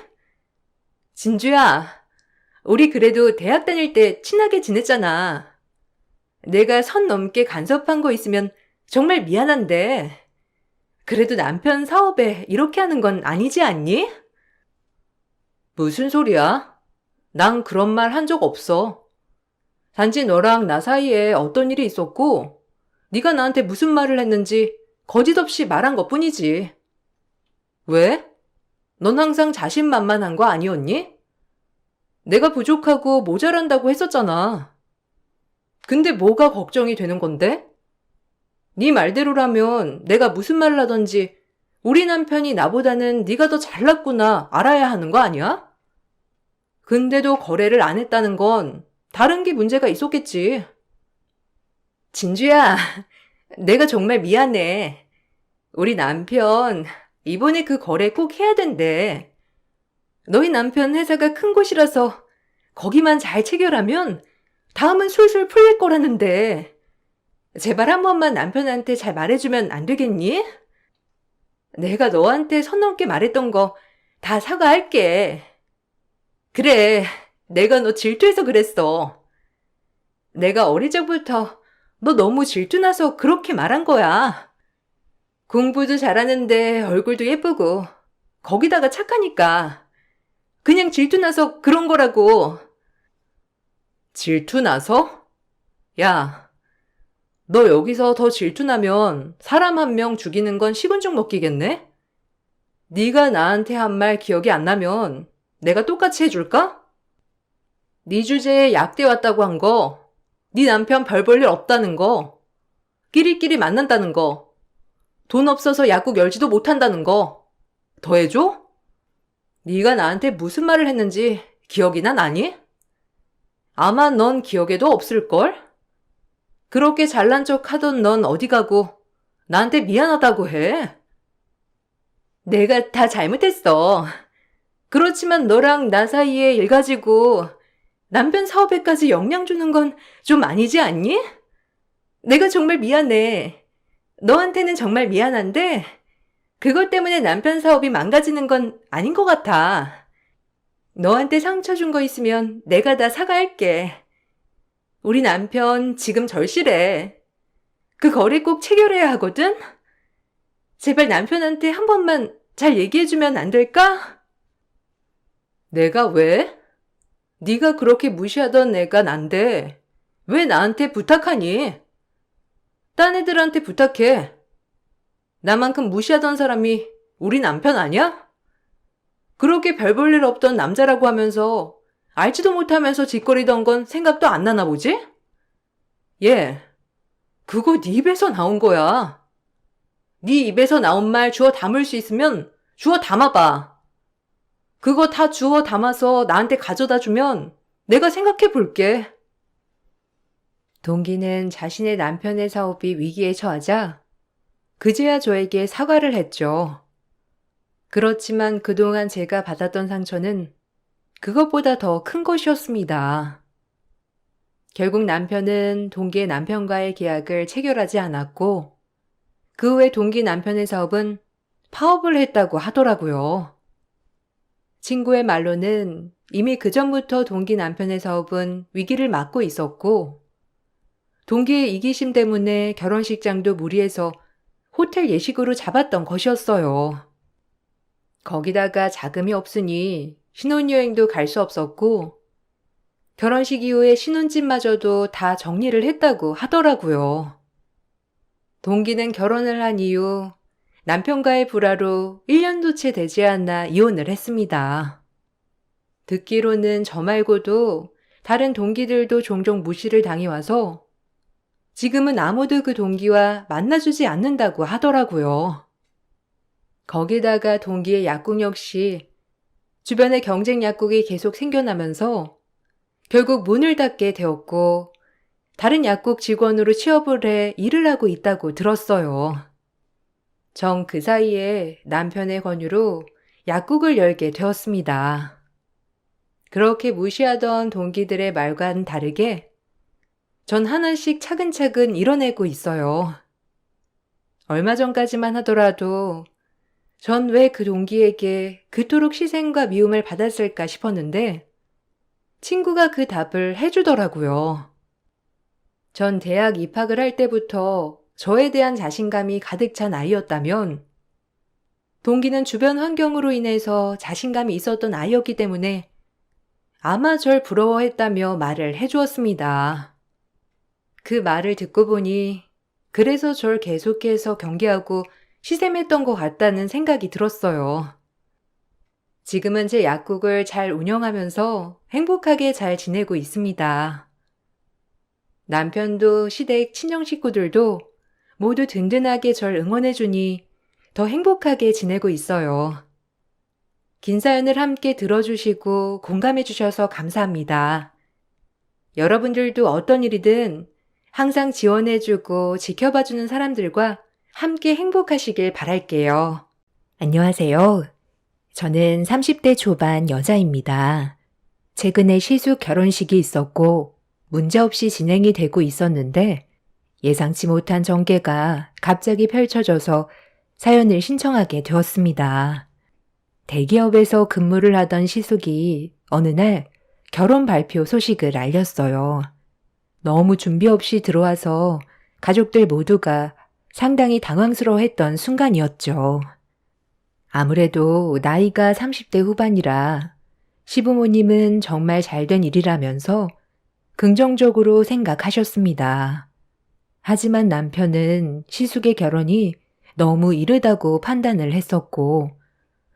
진주야, 우리 그래도 대학 다닐 때 친하게 지냈잖아. 내가 선 넘게 간섭한 거 있으면 정말 미안한데, 그래도 남편 사업에 이렇게 하는 건 아니지 않니? 무슨 소리야? 난 그런 말 한 적 없어. 단지 너랑 나 사이에 어떤 일이 있었고, 네가 나한테 무슨 말을 했는지 거짓 없이 말한 것뿐이지. 왜? 넌 항상 자신만만한 거 아니었니? 내가 부족하고 모자란다고 했었잖아. 근데 뭐가 걱정이 되는 건데? 네 말대로라면 내가 무슨 말을 하던지 우리 남편이 나보다는 네가 더 잘났구나 알아야 하는 거 아니야? 근데도 거래를 안 했다는 건 다른 게 문제가 있었겠지. 진주야, 내가 정말 미안해. 우리 남편 이번에 그 거래 꼭 해야 된대. 너희 남편 회사가 큰 곳이라서 거기만 잘 체결하면 다음은 술술 풀릴 거라는데 제발 한 번만 남편한테 잘 말해주면 안 되겠니? 내가 너한테 선 넘게 말했던 거 다 사과할게. 그래, 내가 너 질투해서 그랬어. 내가 어릴 적부터 너 너무 질투나서 그렇게 말한 거야. 공부도 잘하는데 얼굴도 예쁘고 거기다가 착하니까 그냥 질투나서 그런 거라고. 질투나서? 야, 너 여기서 더 질투나면 사람 한 명 죽이는 건 식은죽 먹기겠네? 네가 나한테 한 말 기억이 안 나면 내가 똑같이 해줄까? 네 주제에 약대 왔다고 한 거, 네 남편 별 볼 일 없다는 거, 끼리끼리 만난다는 거, 돈 없어서 약국 열지도 못한다는 거, 더 해줘? 네가 나한테 무슨 말을 했는지 기억이나 나니? 아마 넌 기억에도 없을걸? 그렇게 잘난 척 하던 넌 어디 가고 나한테 미안하다고 해. 내가 다 잘못했어. 그렇지만 너랑 나 사이에 일 가지고 남편 사업에까지 영향 주는 건 좀 아니지 않니? 내가 정말 미안해. 너한테는 정말 미안한데 그것 때문에 남편 사업이 망가지는 건 아닌 것 같아. 너한테 상처 준 거 있으면 내가 다 사과할게. 우리 남편 지금 절실해. 그 거래 꼭 체결해야 하거든? 제발 남편한테 한 번만 잘 얘기해주면 안 될까? 내가 왜? 네가 그렇게 무시하던 애가 난데 왜 나한테 부탁하니? 딴 애들한테 부탁해. 나만큼 무시하던 사람이 우리 남편 아니야? 그렇게 별 볼 일 없던 남자라고 하면서 알지도 못하면서 짓거리던 건 생각도 안 나나 보지? 얘, 그거 네 입에서 나온 거야. 네 입에서 나온 말 주워 담을 수 있으면 주워 담아봐. 그거 다 주워 담아서 나한테 가져다 주면 내가 생각해 볼게. 동기는 자신의 남편의 사업이 위기에 처하자 그제야 저에게 사과를 했죠. 그렇지만 그동안 제가 받았던 상처는 그것보다 더 큰 것이었습니다. 결국 남편은 동기의 남편과의 계약을 체결하지 않았고 그 후에 동기 남편의 사업은 파업을 했다고 하더라고요. 친구의 말로는 이미 그전부터 동기 남편의 사업은 위기를 맞고 있었고 동기의 이기심 때문에 결혼식장도 무리해서 호텔 예식으로 잡았던 것이었어요. 거기다가 자금이 없으니 신혼여행도 갈 수 없었고 결혼식 이후에 신혼집마저도 다 정리를 했다고 하더라고요. 동기는 결혼을 한 이후 남편과의 불화로 1년도 채 되지 않아 이혼을 했습니다. 듣기로는 저 말고도 다른 동기들도 종종 무시를 당해와서 지금은 아무도 그 동기와 만나주지 않는다고 하더라고요. 거기다가 동기의 약국 역시 주변에 경쟁 약국이 계속 생겨나면서 결국 문을 닫게 되었고 다른 약국 직원으로 취업을 해 일을 하고 있다고 들었어요. 정 그 사이에 남편의 권유로 약국을 열게 되었습니다. 그렇게 무시하던 동기들의 말과는 다르게 전 하나씩 차근차근 이뤄내고 있어요. 얼마 전까지만 하더라도 전 왜 그 동기에게 그토록 희생과 미움을 받았을까 싶었는데 친구가 그 답을 해주더라고요. 전 대학 입학을 할 때부터 저에 대한 자신감이 가득 찬 아이였다면 동기는 주변 환경으로 인해서 자신감이 있었던 아이였기 때문에 아마 절 부러워했다며 말을 해주었습니다. 그 말을 듣고 보니 그래서 절 계속해서 경계하고 시샘했던 것 같다는 생각이 들었어요. 지금은 제 약국을 잘 운영하면서 행복하게 잘 지내고 있습니다. 남편도 시댁 친정 식구들도 모두 든든하게 절 응원해주니 더 행복하게 지내고 있어요. 긴 사연을 함께 들어주시고 공감해주셔서 감사합니다. 여러분들도 어떤 일이든 항상 지원해주고 지켜봐주는 사람들과 함께 행복하시길 바랄게요. 안녕하세요. 저는 30대 초반 여자입니다. 최근에 시숙 결혼식이 있었고 문제없이 진행이 되고 있었는데 예상치 못한 전개가 갑자기 펼쳐져서 사연을 신청하게 되었습니다. 대기업에서 근무를 하던 시숙이 어느 날 결혼 발표 소식을 알렸어요. 너무 준비 없이 들어와서 가족들 모두가 상당히 당황스러워했던 순간이었죠. 아무래도 나이가 30대 후반이라 시부모님은 정말 잘된 일이라면서 긍정적으로 생각하셨습니다. 하지만 남편은 시숙의 결혼이 너무 이르다고 판단을 했었고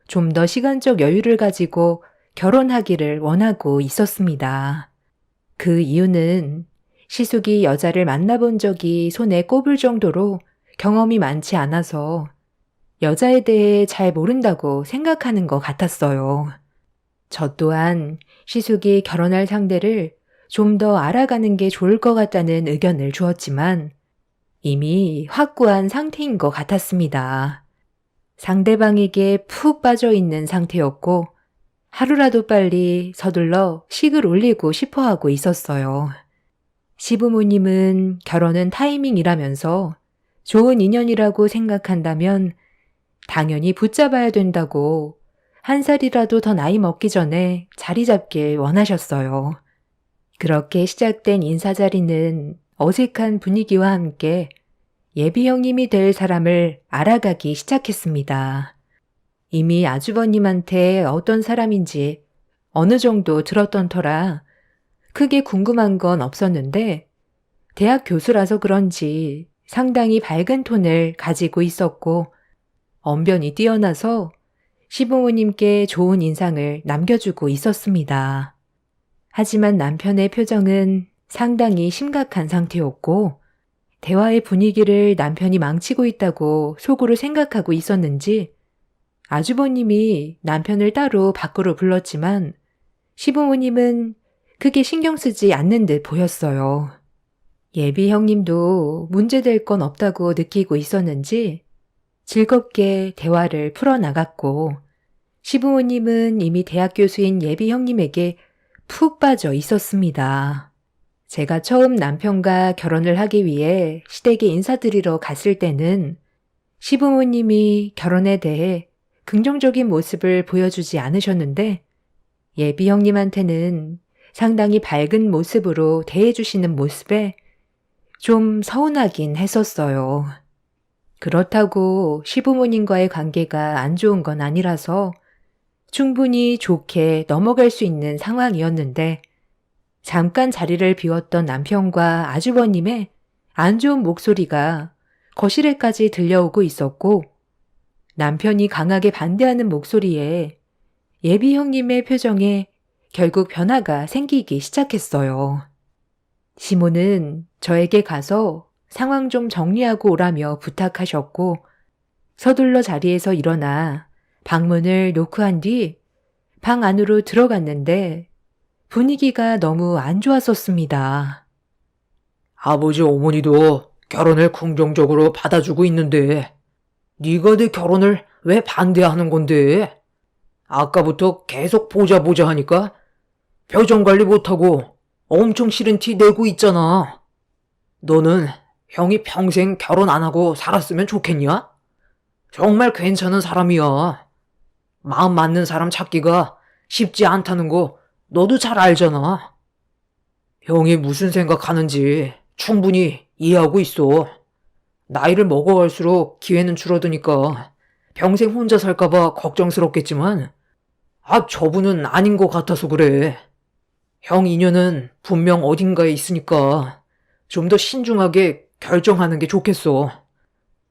좀 더 시간적 여유를 가지고 결혼하기를 원하고 있었습니다. 그 이유는 시숙이 여자를 만나본 적이 손에 꼽을 정도로 경험이 많지 않아서 여자에 대해 잘 모른다고 생각하는 것 같았어요. 저 또한 시숙이 결혼할 상대를 좀 더 알아가는 게 좋을 것 같다는 의견을 주었지만 이미 확고한 상태인 것 같았습니다. 상대방에게 푹 빠져 있는 상태였고 하루라도 빨리 서둘러 식을 올리고 싶어 하고 있었어요. 시부모님은 결혼은 타이밍이라면서 좋은 인연이라고 생각한다면 당연히 붙잡아야 된다고 한 살이라도 더 나이 먹기 전에 자리 잡길 원하셨어요. 그렇게 시작된 인사자리는 어색한 분위기와 함께 예비 형님이 될 사람을 알아가기 시작했습니다. 이미 아주버님한테 어떤 사람인지 어느 정도 들었던 터라 크게 궁금한 건 없었는데 대학 교수라서 그런지 상당히 밝은 톤을 가지고 있었고 언변이 뛰어나서 시부모님께 좋은 인상을 남겨주고 있었습니다. 하지만 남편의 표정은 상당히 심각한 상태였고 대화의 분위기를 남편이 망치고 있다고 속으로 생각하고 있었는지 아주버님이 남편을 따로 밖으로 불렀지만 시부모님은 크게 신경 쓰지 않는 듯 보였어요. 예비 형님도 문제될 건 없다고 느끼고 있었는지 즐겁게 대화를 풀어나갔고 시부모님은 이미 대학 교수인 예비 형님에게 푹 빠져 있었습니다. 제가 처음 남편과 결혼을 하기 위해 시댁에 인사드리러 갔을 때는 시부모님이 결혼에 대해 긍정적인 모습을 보여주지 않으셨는데 예비 형님한테는 상당히 밝은 모습으로 대해주시는 모습에 좀 서운하긴 했었어요. 그렇다고 시부모님과의 관계가 안 좋은 건 아니라서 충분히 좋게 넘어갈 수 있는 상황이었는데 잠깐 자리를 비웠던 남편과 아주버님의 안 좋은 목소리가 거실에까지 들려오고 있었고 남편이 강하게 반대하는 목소리에 예비 형님의 표정에 결국 변화가 생기기 시작했어요. 시모는 저에게 가서 상황 좀 정리하고 오라며 부탁하셨고 서둘러 자리에서 일어나 방문을 노크한 뒤 방 안으로 들어갔는데 분위기가 너무 안 좋았었습니다. 아버지 어머니도 결혼을 긍정적으로 받아주고 있는데 네가 내 결혼을 왜 반대하는 건데? 아까부터 계속 보자 보자 하니까 표정 관리 못하고 엄청 싫은 티 내고 있잖아. 너는 형이 평생 결혼 안 하고 살았으면 좋겠냐? 정말 괜찮은 사람이야. 마음 맞는 사람 찾기가 쉽지 않다는 거 너도 잘 알잖아. 형이 무슨 생각하는지 충분히 이해하고 있어. 나이를 먹어갈수록 기회는 줄어드니까 평생 혼자 살까봐 걱정스럽겠지만, 저분은 아닌 것 같아서 그래. 형 인연은 분명 어딘가에 있으니까 좀 더 신중하게 결정하는 게 좋겠어.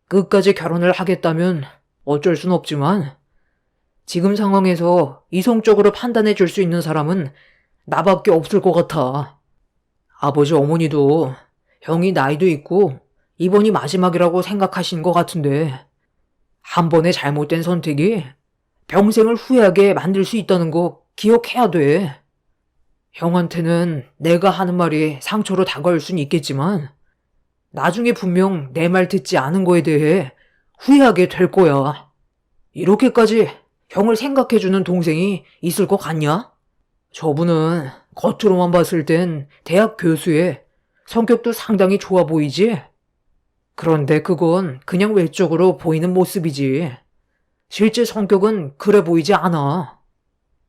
끝까지 결혼을 하겠다면 어쩔 순 없지만, 지금 상황에서 이성적으로 판단해 줄 수 있는 사람은 나밖에 없을 것 같아. 아버지 어머니도 형이 나이도 있고 이번이 마지막이라고 생각하신 것 같은데, 한 번의 잘못된 선택이 평생을 후회하게 만들 수 있다는 거 기억해야 돼. 형한테는 내가 하는 말이 상처로 다가올 순 있겠지만, 나중에 분명 내 말 듣지 않은 거에 대해 후회하게 될 거야. 이렇게까지 형을 생각해주는 동생이 있을 것 같냐? 저분은 겉으로만 봤을 땐 대학 교수에 성격도 상당히 좋아 보이지? 그런데 그건 그냥 외적으로 보이는 모습이지. 실제 성격은 그래 보이지 않아.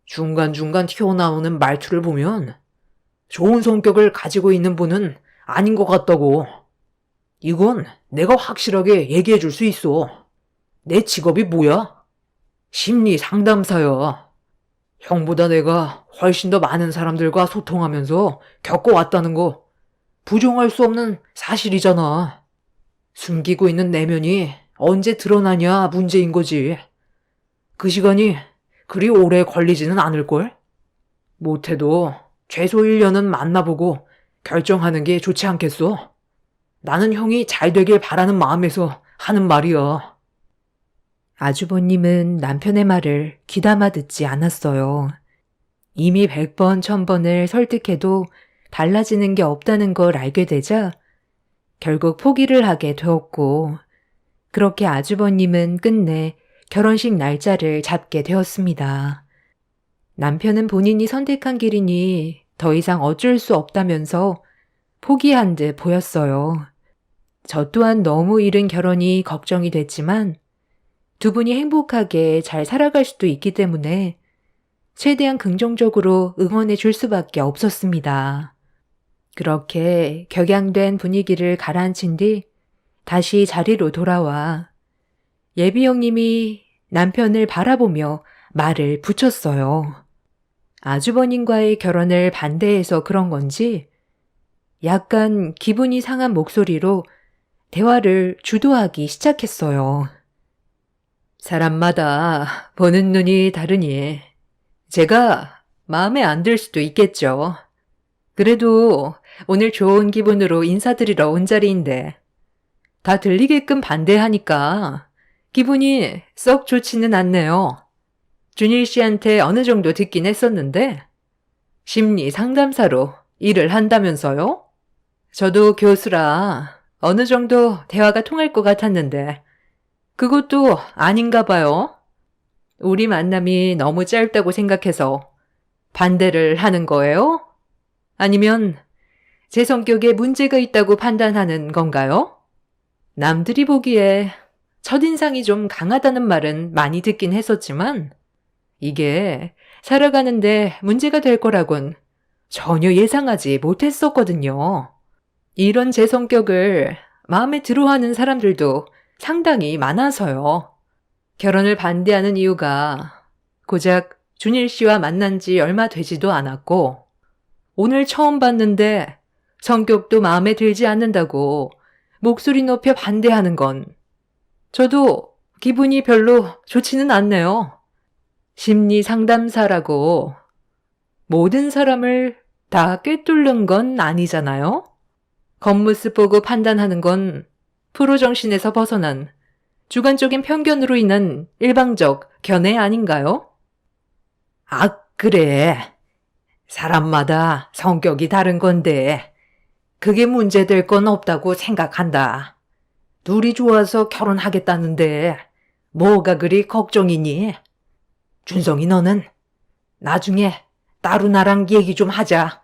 중간중간 튀어나오는 말투를 보면 좋은 성격을 가지고 있는 분은 아닌 것 같다고. 이건 내가 확실하게 얘기해 줄 수 있어. 내 직업이 뭐야? 심리 상담사야. 형보다 내가 훨씬 더 많은 사람들과 소통하면서 겪어왔다는 거 부정할 수 없는 사실이잖아. 숨기고 있는 내면이 언제 드러나냐 문제인 거지. 그 시간이 그리 오래 걸리지는 않을걸? 못해도 최소 1년은 만나보고 결정하는 게 좋지 않겠어? 나는 형이 잘 되길 바라는 마음에서 하는 말이야. 아주버님은 남편의 말을 귀담아 듣지 않았어요. 이미 100번, 1000번을 설득해도 달라지는 게 없다는 걸 알게 되자 결국 포기를 하게 되었고, 그렇게 아주버님은 끝내 결혼식 날짜를 잡게 되었습니다. 남편은 본인이 선택한 길이니 더 이상 어쩔 수 없다면서 포기한 듯 보였어요. 저 또한 너무 이른 결혼이 걱정이 됐지만 두 분이 행복하게 잘 살아갈 수도 있기 때문에 최대한 긍정적으로 응원해 줄 수밖에 없었습니다. 그렇게 격양된 분위기를 가라앉힌 뒤 다시 자리로 돌아와 예비 형님이 남편을 바라보며 말을 붙였어요. 아주버님과의 결혼을 반대해서 그런 건지 약간 기분이 상한 목소리로 대화를 주도하기 시작했어요. 사람마다 보는 눈이 다르니 제가 마음에 안 들 수도 있겠죠. 그래도 오늘 좋은 기분으로 인사드리러 온 자리인데 다 들리게끔 반대하니까 기분이 썩 좋지는 않네요. 준일 씨한테 어느 정도 듣긴 했었는데 심리 상담사로 일을 한다면서요? 저도 교수라 어느 정도 대화가 통할 것 같았는데 그것도 아닌가 봐요. 우리 만남이 너무 짧다고 생각해서 반대를 하는 거예요? 아니면 제 성격에 문제가 있다고 판단하는 건가요? 남들이 보기에 첫인상이 좀 강하다는 말은 많이 듣긴 했었지만 이게 살아가는데 문제가 될 거라곤 전혀 예상하지 못했었거든요. 이런 제 성격을 마음에 들어하는 사람들도 상당히 많아서요. 결혼을 반대하는 이유가 고작 준일 씨와 만난 지 얼마 되지도 않았고 오늘 처음 봤는데 성격도 마음에 들지 않는다고 목소리 높여 반대하는 건 저도 기분이 별로 좋지는 않네요. 심리 상담사라고 모든 사람을 다 꿰뚫는 건 아니잖아요. 겉모습 보고 판단하는 건 프로 정신에서 벗어난 주관적인 편견으로 인한 일방적 견해 아닌가요? 그래. 사람마다 성격이 다른 건데 그게 문제될 건 없다고 생각한다. 둘이 좋아서 결혼하겠다는데 뭐가 그리 걱정이니? 준성이 너는 나중에 따로 나랑 얘기 좀 하자.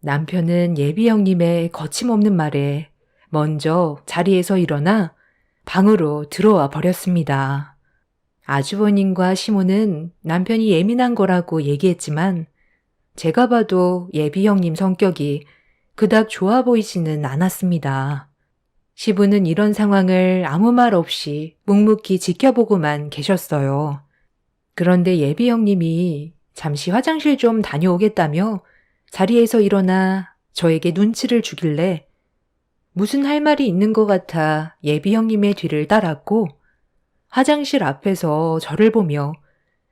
남편은 예비 형님의 거침없는 말에 먼저 자리에서 일어나 방으로 들어와 버렸습니다. 아주버님과 시모는 남편이 예민한 거라고 얘기했지만 제가 봐도 예비 형님 성격이 그닥 좋아 보이지는 않았습니다. 시부는 이런 상황을 아무 말 없이 묵묵히 지켜보고만 계셨어요. 그런데 예비 형님이 잠시 화장실 좀 다녀오겠다며 자리에서 일어나 저에게 눈치를 주길래 무슨 할 말이 있는 것 같아 예비 형님의 뒤를 따랐고 화장실 앞에서 저를 보며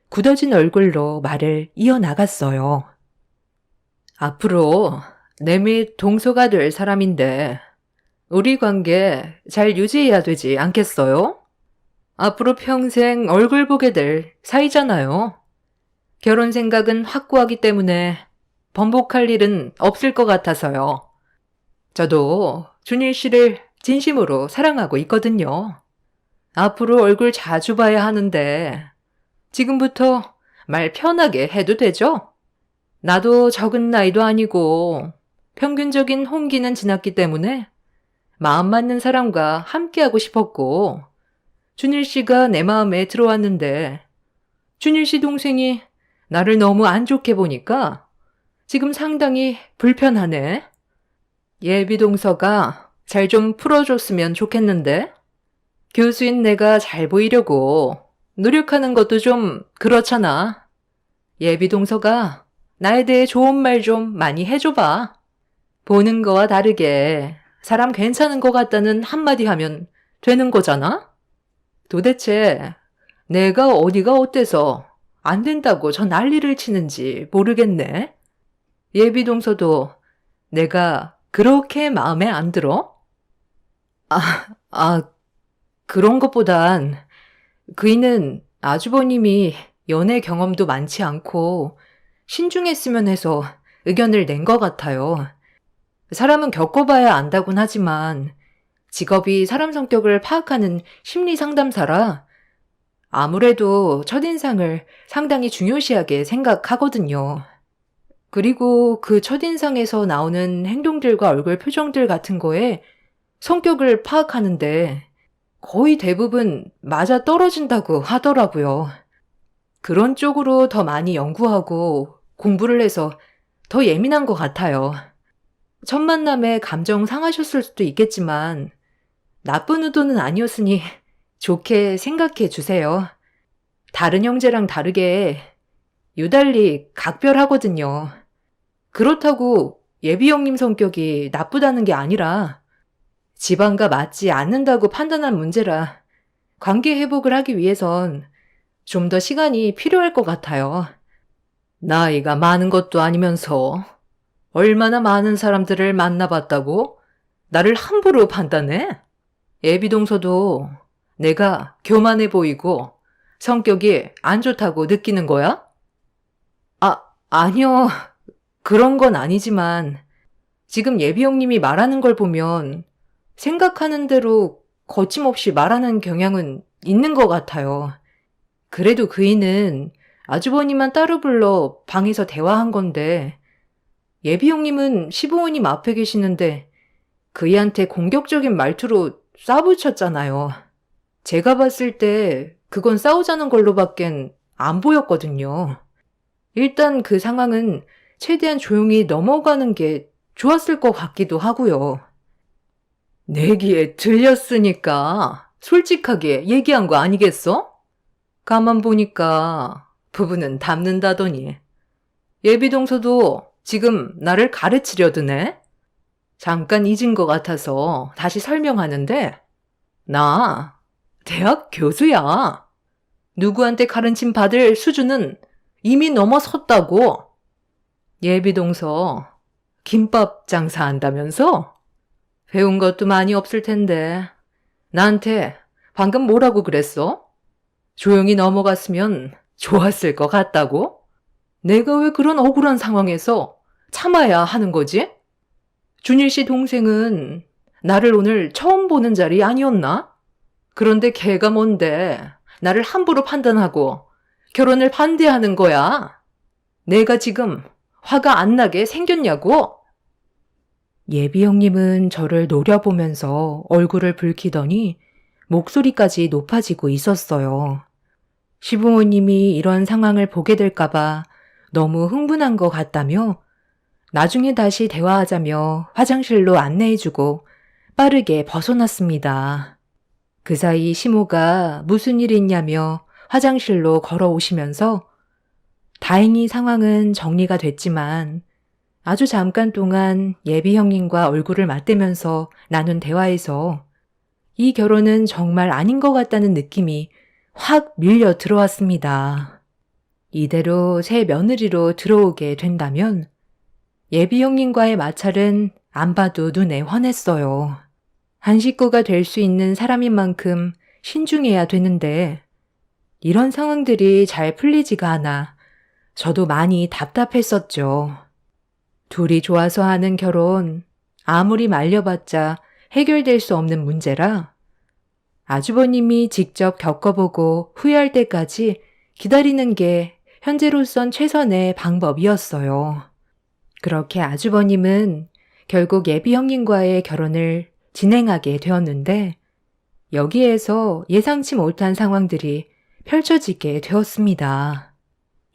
굳어진 얼굴로 말을 이어나갔어요. 앞으로 내 및 동서가 될 사람인데 우리 관계 잘 유지해야 되지 않겠어요? 앞으로 평생 얼굴 보게 될 사이잖아요. 결혼 생각은 확고하기 때문에 번복할 일은 없을 것 같아서요. 저도 준일 씨를 진심으로 사랑하고 있거든요. 앞으로 얼굴 자주 봐야 하는데 지금부터 말 편하게 해도 되죠? 나도 적은 나이도 아니고 평균적인 홍기는 지났기 때문에 마음 맞는 사람과 함께하고 싶었고 준일 씨가 내 마음에 들어왔는데 준일 씨 동생이 나를 너무 안 좋게 보니까 지금 상당히 불편하네. 예비 동서가 잘 좀 풀어줬으면 좋겠는데 교수인 내가 잘 보이려고 노력하는 것도 좀 그렇잖아. 예비 동서가 나에 대해 좋은 말 좀 많이 해줘봐. 보는 거와 다르게 사람 괜찮은 것 같다는 한마디 하면 되는 거잖아? 도대체 내가 어디가 어때서 안 된다고 저 난리를 치는지 모르겠네. 예비 동서도 내가 그렇게 마음에 안 들어? 그런 것보단 그이는 아주버님이 연애 경험도 많지 않고 신중했으면 해서 의견을 낸 것 같아요. 사람은 겪어봐야 안다곤 하지만 직업이 사람 성격을 파악하는 심리 상담사라 아무래도 첫인상을 상당히 중요시하게 생각하거든요. 그리고 그 첫인상에서 나오는 행동들과 얼굴 표정들 같은 거에 성격을 파악하는데 거의 대부분 맞아 떨어진다고 하더라고요. 그런 쪽으로 더 많이 연구하고 공부를 해서 더 예민한 것 같아요. 첫 만남에 감정 상하셨을 수도 있겠지만 나쁜 의도는 아니었으니 좋게 생각해 주세요. 다른 형제랑 다르게 유달리 각별하거든요. 그렇다고 예비 형님 성격이 나쁘다는 게 아니라 집안과 맞지 않는다고 판단한 문제라 관계 회복을 하기 위해선 좀 더 시간이 필요할 것 같아요. 나이가 많은 것도 아니면서 얼마나 많은 사람들을 만나봤다고 나를 함부로 판단해? 예비 동서도 내가 교만해 보이고 성격이 안 좋다고 느끼는 거야? 아니요. 그런 건 아니지만 지금 예비 형님이 말하는 걸 보면 생각하는 대로 거침없이 말하는 경향은 있는 것 같아요. 그래도 그이는 아주버님만 따로 불러 방에서 대화한 건데 예비 형님은 시부모님 앞에 계시는데 그이한테 공격적인 말투로 싸붙였잖아요. 제가 봤을 때 그건 싸우자는 걸로밖엔 안 보였거든요. 일단 그 상황은 최대한 조용히 넘어가는 게 좋았을 것 같기도 하고요. 내기에 들렸으니까 솔직하게 얘기한 거 아니겠어? 가만 보니까 부부는 닮는다더니 예비 동서도 지금 나를 가르치려 드네? 잠깐 잊은 것 같아서 다시 설명하는데 나 대학 교수야. 누구한테 가르침 받을 수준은 이미 넘어섰다고. 예비 동서 김밥 장사한다면서? 배운 것도 많이 없을 텐데 나한테 방금 뭐라고 그랬어? 조용히 넘어갔으면 좋았을 것 같다고? 내가 왜 그런 억울한 상황에서 참아야 하는 거지? 준일 씨 동생은 나를 오늘 처음 보는 자리 아니었나? 그런데 걔가 뭔데 나를 함부로 판단하고 결혼을 반대하는 거야? 내가 지금 화가 안 나게 생겼냐고? 예비 형님은 저를 노려보면서 얼굴을 붉히더니 목소리까지 높아지고 있었어요. 시부모님이 이런 상황을 보게 될까봐 너무 흥분한 것 같다며 나중에 다시 대화하자며 화장실로 안내해주고 빠르게 벗어났습니다. 그 사이 시모가 무슨 일이 있냐며 화장실로 걸어오시면서 다행히 상황은 정리가 됐지만 아주 잠깐 동안 예비 형님과 얼굴을 맞대면서 나눈 대화에서 이 결혼은 정말 아닌 것 같다는 느낌이 확 밀려 들어왔습니다. 이대로 새 며느리로 들어오게 된다면 예비 형님과의 마찰은 안 봐도 눈에 훤했어요. 한 식구가 될 수 있는 사람인 만큼 신중해야 되는데 이런 상황들이 잘 풀리지가 않아 저도 많이 답답했었죠. 둘이 좋아서 하는 결혼, 아무리 말려봤자 해결될 수 없는 문제라 아주버님이 직접 겪어보고 후회할 때까지 기다리는 게 현재로선 최선의 방법이었어요. 그렇게 아주버님은 결국 예비 형님과의 결혼을 진행하게 되었는데 여기에서 예상치 못한 상황들이 펼쳐지게 되었습니다.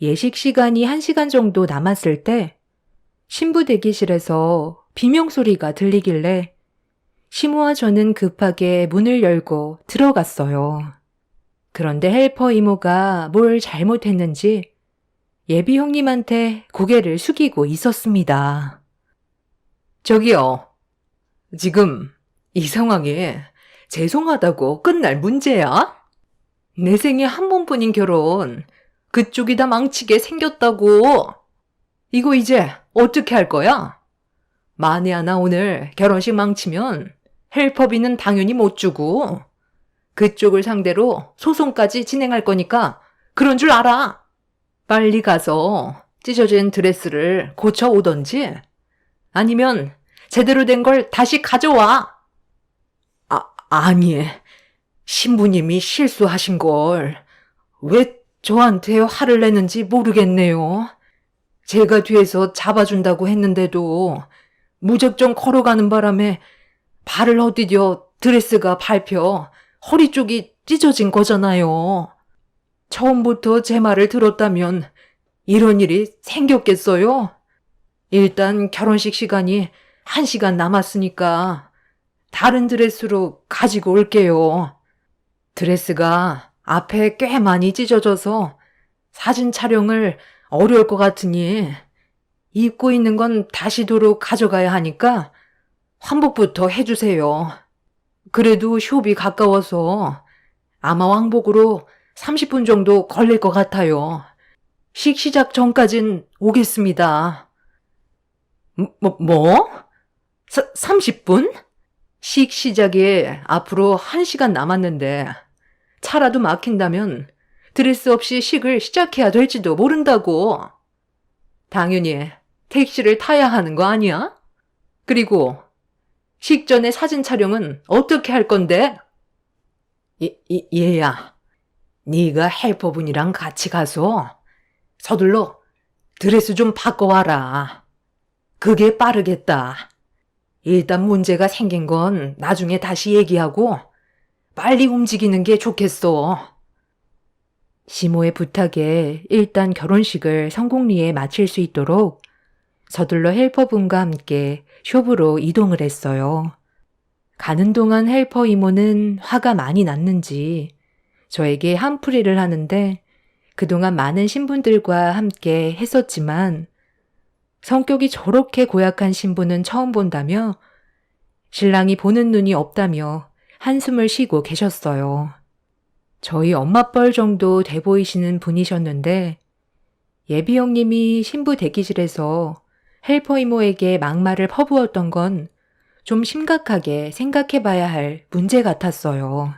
예식 시간이 1시간 정도 남았을 때 신부 대기실에서 비명소리가 들리길래 시모와 저는 급하게 문을 열고 들어갔어요. 그런데 헬퍼 이모가 뭘 잘못했는지 예비 형님한테 고개를 숙이고 있었습니다. 저기요. 지금 이 상황에 죄송하다고 끝날 문제야? 내 생에 한 번뿐인 결혼 그쪽이 다 망치게 생겼다고. 이거 이제 어떻게 할 거야? 만에 하나 오늘 결혼식 망치면 헬퍼비는 당연히 못 주고 그쪽을 상대로 소송까지 진행할 거니까 그런 줄 알아. 빨리 가서 찢어진 드레스를 고쳐 오던지 아니면 제대로 된 걸 다시 가져와. 아니, 신부님이 실수하신 걸 왜 저한테 화를 내는지 모르겠네요. 제가 뒤에서 잡아준다고 했는데도 무작정 걸어가는 바람에 발을 헛디뎌 드레스가 밟혀 허리 쪽이 찢어진 거잖아요. 처음부터 제 말을 들었다면 이런 일이 생겼겠어요? 일단 결혼식 시간이 1시간 남았으니까 다른 드레스로 가지고 올게요. 드레스가 앞에 꽤 많이 찢어져서 사진 촬영을 어려울 것 같으니 입고 있는 건 다시 도로 가져가야 하니까 환복부터 해주세요. 그래도 숍이 가까워서 아마 왕복으로 30분 정도 걸릴 것 같아요. 식 시작 전까진 오겠습니다. 뭐? 30분? 식 시작에 앞으로 1시간 남았는데 차라도 막힌다면 드레스 없이 식을 시작해야 될지도 모른다고. 당연히 택시를 타야 하는 거 아니야? 그리고 식전에 사진 촬영은 어떻게 할 건데? 얘야, 네가 헬퍼분이랑 같이 가서 서둘러 드레스 좀 바꿔와라. 그게 빠르겠다. 일단 문제가 생긴 건 나중에 다시 얘기하고 빨리 움직이는 게 좋겠어. 시모의 부탁에 일단 결혼식을 성공리에 마칠 수 있도록 서둘러 헬퍼분과 함께 숍으로 이동을 했어요. 가는 동안 헬퍼 이모는 화가 많이 났는지 저에게 한풀이를 하는데 그동안 많은 신분들과 함께 했었지만 성격이 저렇게 고약한 신부는 처음 본다며 신랑이 보는 눈이 없다며 한숨을 쉬고 계셨어요. 저희 엄마뻘 정도 돼 보이시는 분이셨는데 예비 형님이 신부 대기실에서 헬퍼 이모에게 막말을 퍼부었던 건 좀 심각하게 생각해 봐야 할 문제 같았어요.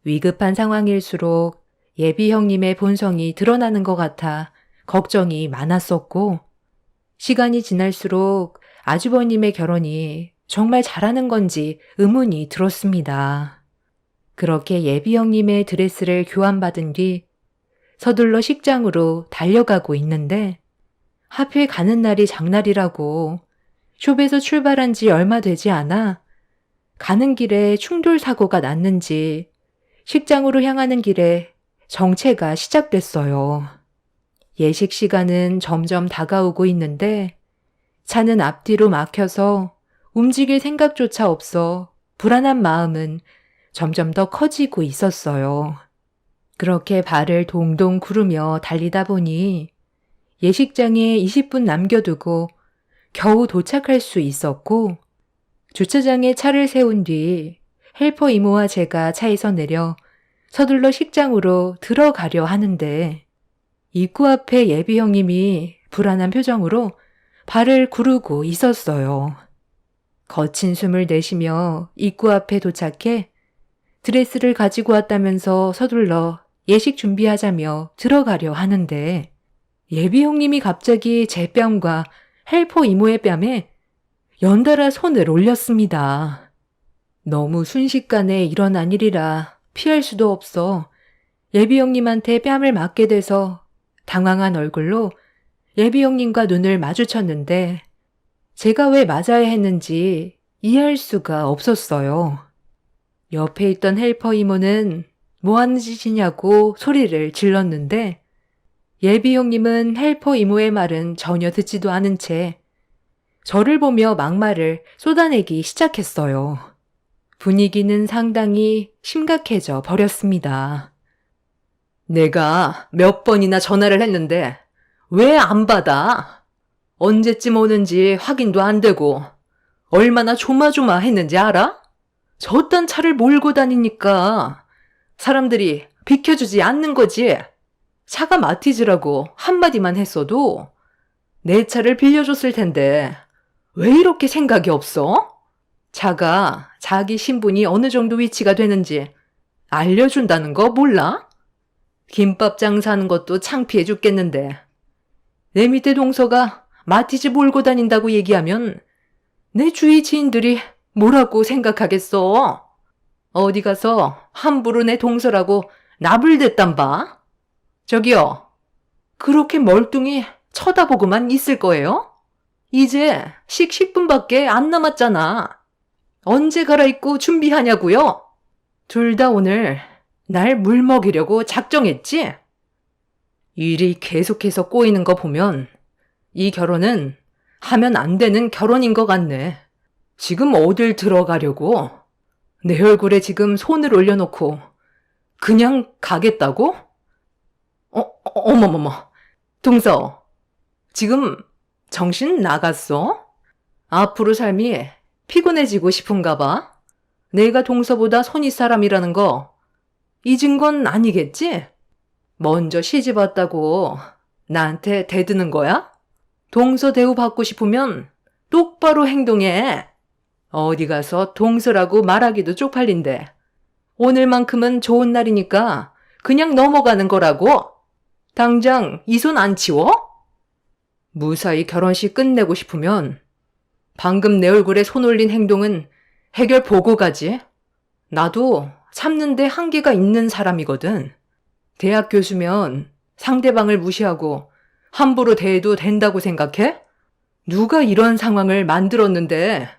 위급한 상황일수록 예비 형님의 본성이 드러나는 것 같아 걱정이 많았었고 시간이 지날수록 아주버님의 결혼이 정말 잘하는 건지 의문이 들었습니다. 그렇게 예비 형님의 드레스를 교환받은 뒤 서둘러 식장으로 달려가고 있는데 하필 가는 날이 장날이라고 숍에서 출발한 지 얼마 되지 않아 가는 길에 충돌 사고가 났는지 식장으로 향하는 길에 정체가 시작됐어요. 예식 시간은 점점 다가오고 있는데 차는 앞뒤로 막혀서 움직일 생각조차 없어 불안한 마음은 점점 더 커지고 있었어요. 그렇게 발을 동동 구르며 달리다 보니 예식장에 20분 남겨두고 겨우 도착할 수 있었고 주차장에 차를 세운 뒤 헬퍼 이모와 제가 차에서 내려 서둘러 식장으로 들어가려 하는데 입구 앞에 예비 형님이 불안한 표정으로 발을 구르고 있었어요. 거친 숨을 내쉬며 입구 앞에 도착해 드레스를 가지고 왔다면서 서둘러 예식 준비하자며 들어가려 하는데 예비 형님이 갑자기 제 뺨과 헬퍼 이모의 뺨에 연달아 손을 올렸습니다. 너무 순식간에 일어난 일이라 피할 수도 없어 예비 형님한테 뺨을 맞게 돼서 당황한 얼굴로 예비 형님과 눈을 마주쳤는데 제가 왜 맞아야 했는지 이해할 수가 없었어요. 옆에 있던 헬퍼 이모는 뭐 하는 짓이냐고 소리를 질렀는데 예비 형님은 헬퍼 이모의 말은 전혀 듣지도 않은 채 저를 보며 막말을 쏟아내기 시작했어요. 분위기는 상당히 심각해져 버렸습니다. 내가 몇 번이나 전화를 했는데 왜 안 받아? 언제쯤 오는지 확인도 안 되고 얼마나 조마조마했는지 알아? 저딴 차를 몰고 다니니까 사람들이 비켜주지 않는 거지. 차가 마티즈라고 한마디만 했어도 내 차를 빌려줬을 텐데 왜 이렇게 생각이 없어? 차가 자기 신분이 어느 정도 위치가 되는지 알려준다는 거 몰라? 김밥 장사하는 것도 창피해 죽겠는데 내 밑에 동서가 마티즈 몰고 다닌다고 얘기하면 내 주위 지인들이 뭐라고 생각하겠어? 어디 가서 함부로 내 동서라고 나불댔단 봐? 저기요, 그렇게 멀뚱히 쳐다보고만 있을 거예요? 이제 식 10분밖에 안 남았잖아. 언제 갈아입고 준비하냐고요? 둘 다 오늘 날 물먹이려고 작정했지? 일이 계속해서 꼬이는 거 보면 이 결혼은 하면 안 되는 결혼인 것 같네. 지금 어딜 들어가려고? 내 얼굴에 지금 손을 올려놓고 그냥 가겠다고? 어머머머. 동서, 지금 정신 나갔어? 앞으로 삶이 피곤해지고 싶은가 봐? 내가 동서보다 손윗 사람이라는 거 잊은 건 아니겠지? 먼저 시집 왔다고 나한테 대드는 거야? 동서 대우 받고 싶으면 똑바로 행동해. 어디 가서 동서라고 말하기도 쪽팔린데 오늘만큼은 좋은 날이니까 그냥 넘어가는 거라고. 당장 이 손 안 치워? 무사히 결혼식 끝내고 싶으면 방금 내 얼굴에 손 올린 행동은 해결 보고 가지. 나도 참는데 한계가 있는 사람이거든. 대학 교수면 상대방을 무시하고 함부로 대해도 된다고 생각해? 누가 이런 상황을 만들었는데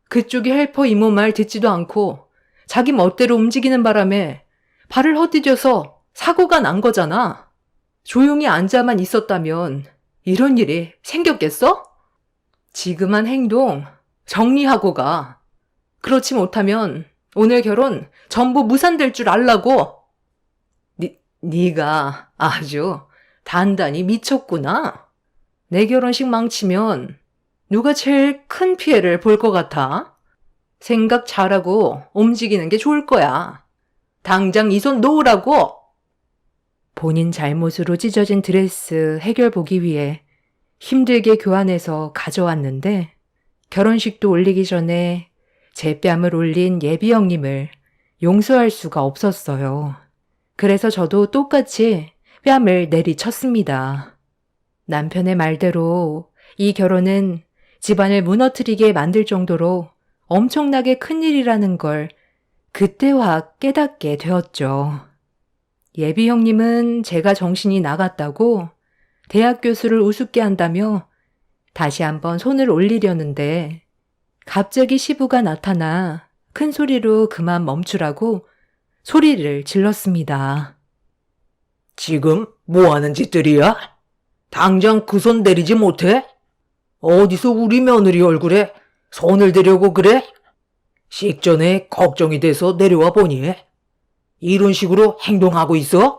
그쪽이 헬퍼 이모 말 듣지도 않고 자기 멋대로 움직이는 바람에 발을 헛디뎌서 사고가 난 거잖아. 조용히 앉아만 있었다면 이런 일이 생겼겠어? 지금 한 행동 정리하고 가. 그렇지 못하면 오늘 결혼 전부 무산될 줄 알라고. 네가 아주 단단히 미쳤구나. 내 결혼식 망치면 누가 제일 큰 피해를 볼 것 같아? 생각 잘하고 움직이는 게 좋을 거야. 당장 이 손 놓으라고. 본인 잘못으로 찢어진 드레스 해결 보기 위해 힘들게 교환해서 가져왔는데 결혼식도 올리기 전에 제 뺨을 올린 예비 형님을 용서할 수가 없었어요. 그래서 저도 똑같이 뺨을 내리쳤습니다. 남편의 말대로 이 결혼은 집안을 무너뜨리게 만들 정도로 엄청나게 큰일이라는 걸 그때 와 깨닫게 되었죠. 예비 형님은 제가 정신이 나갔다고 대학 교수를 우습게 한다며 다시 한번 손을 올리려는데 갑자기 시부가 나타나 큰 소리로 그만 멈추라고 소리를 질렀습니다. 지금 뭐 하는 짓들이야? 당장 그 손 내리지 못해? 어디서 우리 며느리 얼굴에 손을 대려고 그래? 식전에 걱정이 돼서 내려와 보니 이런 식으로 행동하고 있어?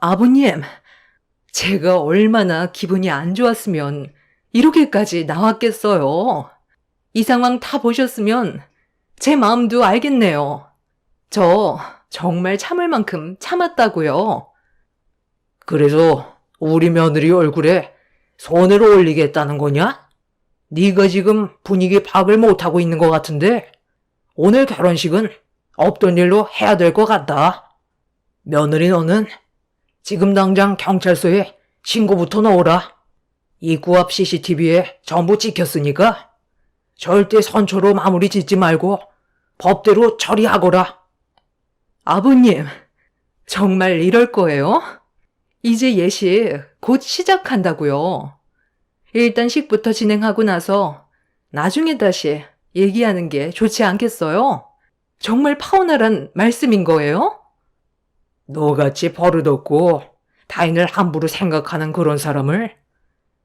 아버님, 제가 얼마나 기분이 안 좋았으면 이렇게까지 나왔겠어요. 이 상황 다 보셨으면 제 마음도 알겠네요. 저 정말 참을 만큼 참았다고요. 그래서 우리 며느리 얼굴에 손을 올리겠다는 거냐? 네가 지금 분위기 파악을 못하고 있는 것 같은데 오늘 결혼식은 없던 일로 해야 될 것 같다. 며느리 너는 지금 당장 경찰서에 신고부터 넣어라. 입구 앞 CCTV에 전부 찍혔으니까 절대 선처로 마무리 짓지 말고 법대로 처리하거라. 아버님, 정말 이럴 거예요? 이제 예식 곧 시작한다고요. 일단 식부터 진행하고 나서 나중에 다시 얘기하는 게 좋지 않겠어요? 정말 파혼하란 말씀인 거예요? 너같이 버릇없고 타인을 함부로 생각하는 그런 사람을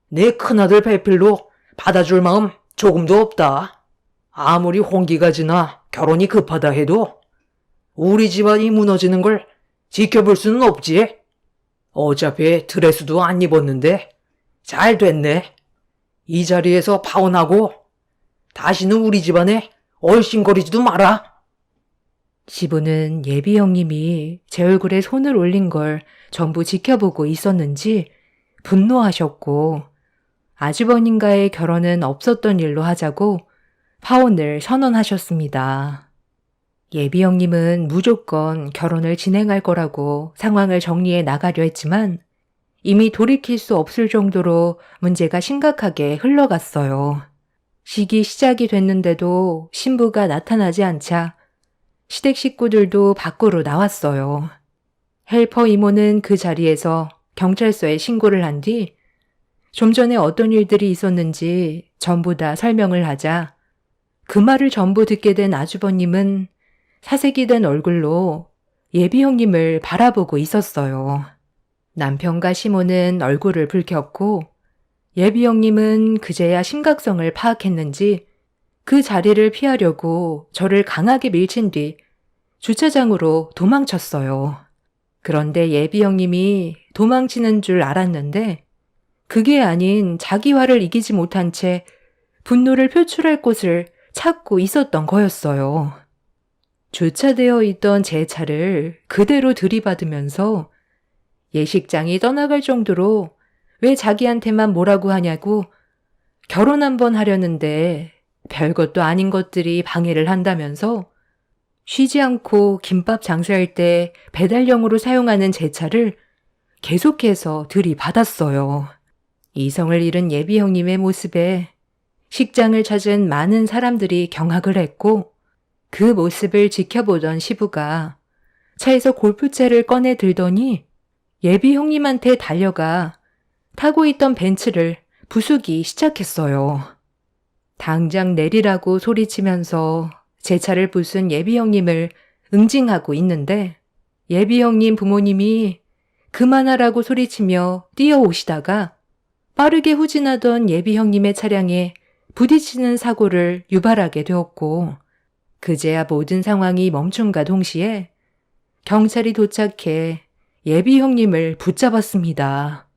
내 큰아들 배필로 받아줄 마음 조금도 없다. 아무리 혼기가 지나 결혼이 급하다 해도 우리 집안이 무너지는 걸 지켜볼 수는 없지. 어차피 드레스도 안 입었는데 잘 됐네. 이 자리에서 파혼하고 다시는 우리 집안에 얼씬거리지도 마라. 시부는 예비 형님이 제 얼굴에 손을 올린 걸 전부 지켜보고 있었는지 분노하셨고 아주버님과의 결혼은 없었던 일로 하자고 파혼을 선언하셨습니다. 예비 형님은 무조건 결혼을 진행할 거라고 상황을 정리해 나가려 했지만 이미 돌이킬 수 없을 정도로 문제가 심각하게 흘러갔어요. 식이 시작이 됐는데도 신부가 나타나지 않자 시댁 식구들도 밖으로 나왔어요. 헬퍼 이모는 그 자리에서 경찰서에 신고를 한 뒤 좀 전에 어떤 일들이 있었는지 전부 다 설명을 하자 그 말을 전부 듣게 된 아주버님은 사색이 된 얼굴로 예비 형님을 바라보고 있었어요. 남편과 시모는 얼굴을 붉혔고 예비 형님은 그제야 심각성을 파악했는지 그 자리를 피하려고 저를 강하게 밀친 뒤 주차장으로 도망쳤어요. 그런데 예비 형님이 도망치는 줄 알았는데 그게 아닌 자기 화를 이기지 못한 채 분노를 표출할 곳을 찾고 있었던 거였어요. 주차되어 있던 제 차를 그대로 들이받으면서 예식장이 떠나갈 정도로 왜 자기한테만 뭐라고 하냐고 결혼 한번 하려는데 별것도 아닌 것들이 방해를 한다면서 쉬지 않고 김밥 장사할 때 배달용으로 사용하는 제 차를 계속해서 들이받았어요. 이성을 잃은 예비 형님의 모습에 식장을 찾은 많은 사람들이 경악을 했고 그 모습을 지켜보던 시부가 차에서 골프채를 꺼내 들더니 예비 형님한테 달려가 타고 있던 벤츠를 부수기 시작했어요. 당장 내리라고 소리치면서 제 차를 부순 예비 형님을 응징하고 있는데 예비 형님 부모님이 그만하라고 소리치며 뛰어오시다가 빠르게 후진하던 예비 형님의 차량에 부딪히는 사고를 유발하게 되었고 그제야 모든 상황이 멈춤과 동시에 경찰이 도착해 예비 형님을 붙잡았습니다.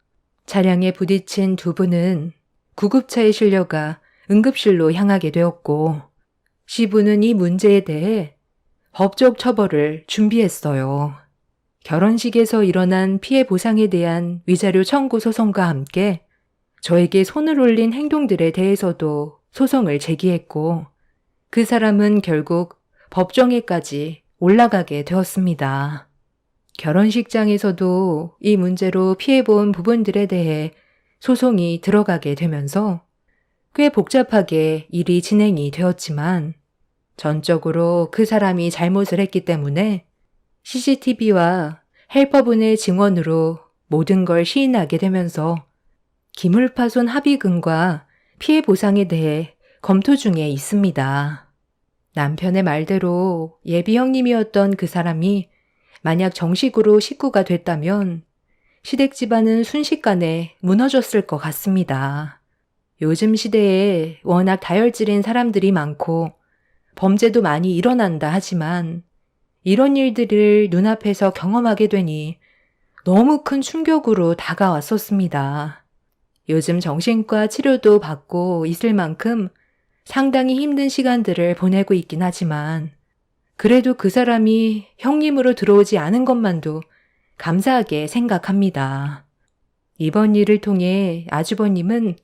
차량에 부딪힌 두 분은 구급차에 실려가 응급실로 향하게 되었고 시부는 이 문제에 대해 법적 처벌을 준비했어요. 결혼식에서 일어난 피해 보상에 대한 위자료 청구 소송과 함께 저에게 손을 올린 행동들에 대해서도 소송을 제기했고 그 사람은 결국 법정에까지 올라가게 되었습니다. 결혼식장에서도 이 문제로 피해본 부분들에 대해 소송이 들어가게 되면서 꽤 복잡하게 일이 진행이 되었지만 전적으로 그 사람이 잘못을 했기 때문에 CCTV와 헬퍼분의 증언으로 모든 걸 시인하게 되면서 기물파손 합의금과 피해 보상에 대해 검토 중에 있습니다. 남편의 말대로 예비 형님이었던 그 사람이 만약 정식으로 식구가 됐다면 시댁 집안은 순식간에 무너졌을 것 같습니다. 요즘 시대에 워낙 다혈질인 사람들이 많고 범죄도 많이 일어난다 하지만 이런 일들을 눈앞에서 경험하게 되니 너무 큰 충격으로 다가왔었습니다. 요즘 정신과 치료도 받고 있을 만큼 상당히 힘든 시간들을 보내고 있긴 하지만 그래도 그 사람이 형님으로 들어오지 않은 것만도 감사하게 생각합니다. 이번 일을 통해 아주버님은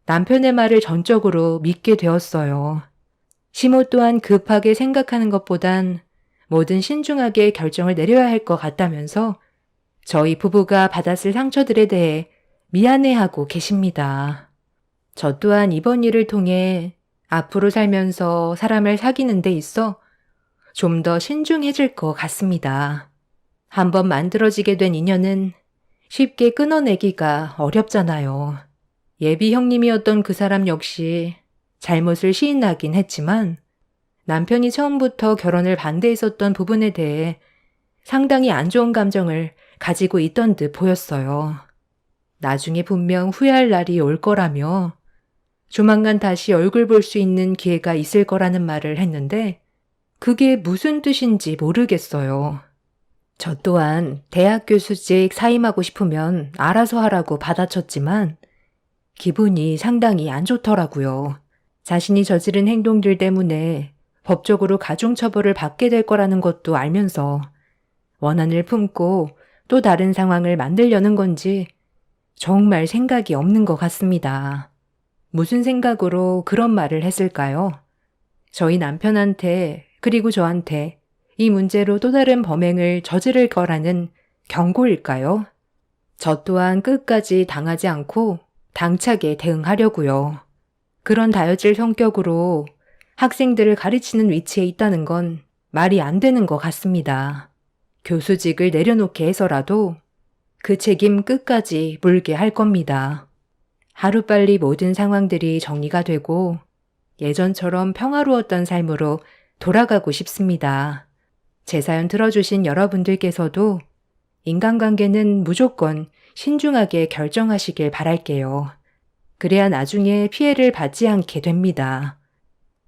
남편의 말을 전적으로 믿게 되었어요. 시모 또한 급하게 생각하는 것보단 뭐든 신중하게 결정을 내려야 할 것 같다면서 저희 부부가 받았을 상처들에 대해 미안해하고 계십니다. 저 또한 이번 일을 통해 앞으로 살면서 사람을 사귀는 데 있어 좀 더 신중해질 것 같습니다. 한번 만들어지게 된 인연은 쉽게 끊어내기가 어렵잖아요. 예비 형님이었던 그 사람 역시 잘못을 시인하긴 했지만 남편이 처음부터 결혼을 반대했었던 부분에 대해 상당히 안 좋은 감정을 가지고 있던 듯 보였어요. 나중에 분명 후회할 날이 올 거라며 조만간 다시 얼굴 볼 수 있는 기회가 있을 거라는 말을 했는데 그게 무슨 뜻인지 모르겠어요. 저 또한 대학 교수직 사임하고 싶으면 알아서 하라고 받아쳤지만 기분이 상당히 안 좋더라고요. 자신이 저지른 행동들 때문에 법적으로 가중처벌을 받게 될 거라는 것도 알면서 원한을 품고 또 다른 상황을 만들려는 건지 정말 생각이 없는 것 같습니다. 무슨 생각으로 그런 말을 했을까요? 저희 남편한테 그리고 저한테 이 문제로 또 다른 범행을 저지를 거라는 경고일까요? 저 또한 끝까지 당하지 않고 당차게 대응하려고요. 그런 다혈질 성격으로 학생들을 가르치는 위치에 있다는 건 말이 안 되는 것 같습니다. 교수직을 내려놓게 해서라도 그 책임 끝까지 물게 할 겁니다. 하루빨리 모든 상황들이 정리가 되고 예전처럼 평화로웠던 삶으로 돌아가고 싶습니다. 제 사연 들어주신 여러분들께서도 인간관계는 무조건 신중하게 결정하시길 바랄게요. 그래야 나중에 피해를 받지 않게 됩니다.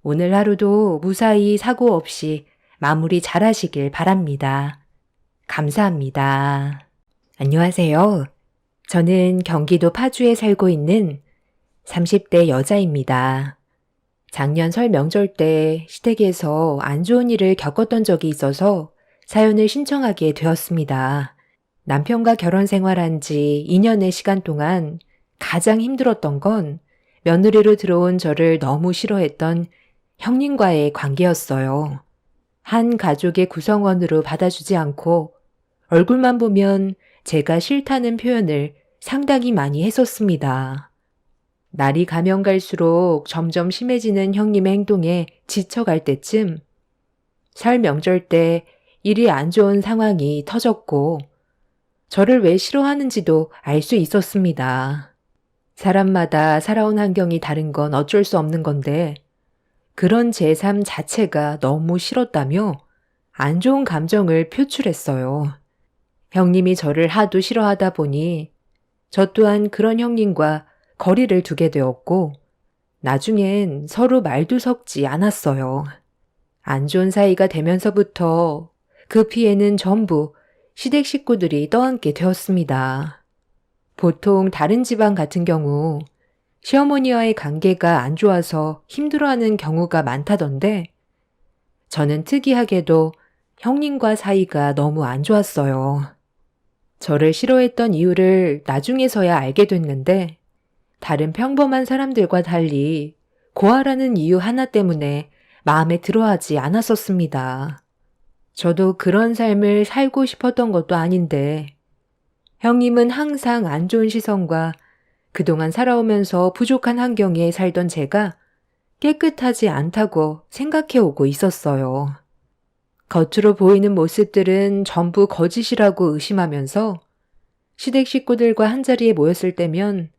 오늘 하루도 무사히 사고 없이 마무리 잘하시길 바랍니다. 감사합니다. 안녕하세요. 저는 경기도 파주에 살고 있는 30대 여자입니다. 작년 설 명절 때 시댁에서 안 좋은 일을 겪었던 적이 있어서 사연을 신청하게 되었습니다. 남편과 결혼 생활한 지 2년의 시간 동안 가장 힘들었던 건 며느리로 들어온 저를 너무 싫어했던 형님과의 관계였어요. 한 가족의 구성원으로 받아주지 않고 얼굴만 보면 제가 싫다는 표현을 상당히 많이 했었습니다. 날이 가면 갈수록 점점 심해지는 형님의 행동에 지쳐갈 때쯤 설 명절 때 일이 안 좋은 상황이 터졌고 저를 왜 싫어하는지도 알 수 있었습니다. 사람마다 살아온 환경이 다른 건 어쩔 수 없는 건데 그런 제 삶 자체가 너무 싫었다며 안 좋은 감정을 표출했어요. 형님이 저를 하도 싫어하다 보니 저 또한 그런 형님과 거리를 두게 되었고 나중엔 서로 말도 섞지 않았어요. 안 좋은 사이가 되면서부터 그 피해는 전부 시댁 식구들이 떠안게 되었습니다. 보통 다른 집안 같은 경우 시어머니와의 관계가 안 좋아서 힘들어하는 경우가 많다던데 저는 특이하게도 형님과 사이가 너무 안 좋았어요. 저를 싫어했던 이유를 나중에서야 알게 됐는데 다른 평범한 사람들과 달리 고아라는 이유 하나 때문에 마음에 들어하지 않았었습니다. 저도 그런 삶을 살고 싶었던 것도 아닌데 형님은 항상 안 좋은 시선과 그동안 살아오면서 부족한 환경에 살던 제가 깨끗하지 않다고 생각해오고 있었어요. 겉으로 보이는 모습들은 전부 거짓이라고 의심하면서 시댁 식구들과 한자리에 모였을 때면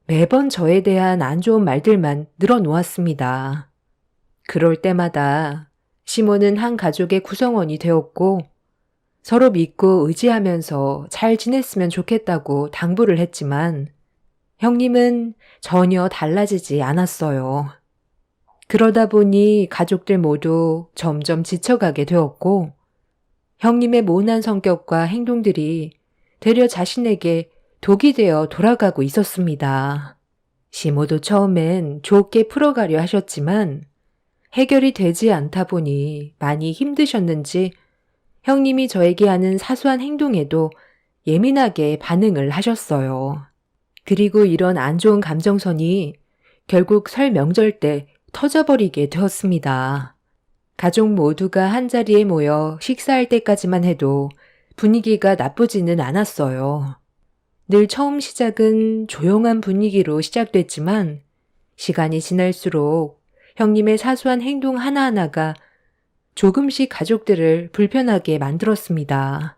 매번 저에 대한 안 좋은 말들만 늘어놓았습니다. 그럴 때마다 시모는 한 가족의 구성원이 되었고 서로 믿고 의지하면서 잘 지냈으면 좋겠다고 당부를 했지만 형님은 전혀 달라지지 않았어요. 그러다 보니 가족들 모두 점점 지쳐가게 되었고 형님의 모난 성격과 행동들이 되려 자신에게 독이 되어 돌아가고 있었습니다. 시모도 처음엔 좋게 풀어가려 하셨지만 해결이 되지 않다 보니 많이 힘드셨는지 형님이 저에게 하는 사소한 행동에도 예민하게 반응을 하셨어요. 그리고 이런 안 좋은 감정선이 결국 설 명절 때 터져버리게 되었습니다. 가족 모두가 한자리에 모여 식사할 때까지만 해도 분위기가 나쁘지는 않았어요. 늘 처음 시작은 조용한 분위기로 시작됐지만 시간이 지날수록 형님의 사소한 행동 하나하나가 조금씩 가족들을 불편하게 만들었습니다.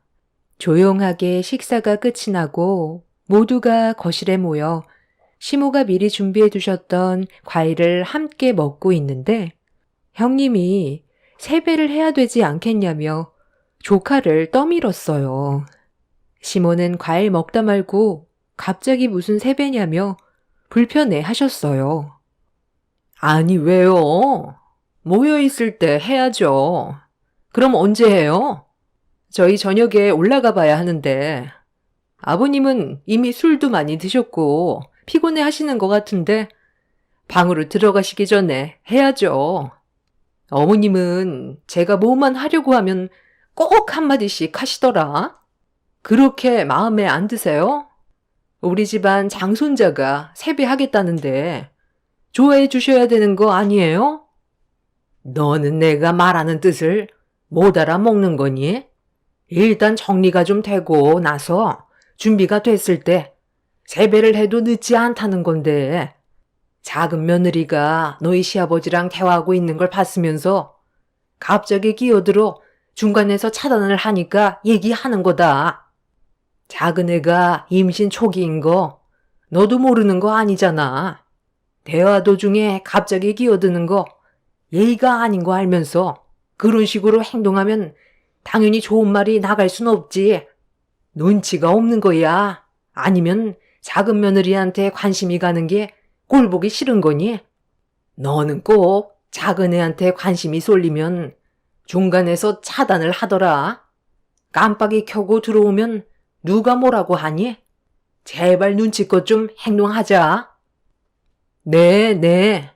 조용하게 식사가 끝이 나고 모두가 거실에 모여 시모가 미리 준비해 두셨던 과일을 함께 먹고 있는데 형님이 세배를 해야 되지 않겠냐며 조카를 떠밀었어요. 시모는 과일 먹다 말고 갑자기 무슨 세배냐며 불편해 하셨어요. 아니, 왜요? 모여있을 때 해야죠. 그럼 언제 해요? 저희 저녁에 올라가 봐야 하는데, 아버님은 이미 술도 많이 드셨고, 피곤해 하시는 것 같은데, 방으로 들어가시기 전에 해야죠. 어머님은 제가 뭐만 하려고 하면 꼭 한마디씩 하시더라. 그렇게 마음에 안 드세요? 우리 집안 장손자가 세배하겠다는데 좋아해 주셔야 되는 거 아니에요? 너는 내가 말하는 뜻을 못 알아먹는 거니? 일단 정리가 좀 되고 나서 준비가 됐을 때 세배를 해도 늦지 않다는 건데 작은 며느리가 너희 시아버지랑 대화하고 있는 걸 봤으면서 갑자기 끼어들어 중간에서 차단을 하니까 얘기하는 거다. 작은 애가 임신 초기인 거 너도 모르는 거 아니잖아. 대화 도중에 갑자기 끼어드는 거 예의가 아닌 거 알면서 그런 식으로 행동하면 당연히 좋은 말이 나갈 순 없지. 눈치가 없는 거야. 아니면 작은 며느리한테 관심이 가는 게 꼴 보기 싫은 거니? 너는 꼭 작은 애한테 관심이 쏠리면 중간에서 차단을 하더라. 깜빡이 켜고 들어오면 누가 뭐라고 하니? 제발 눈치껏 좀 행동하자. 네.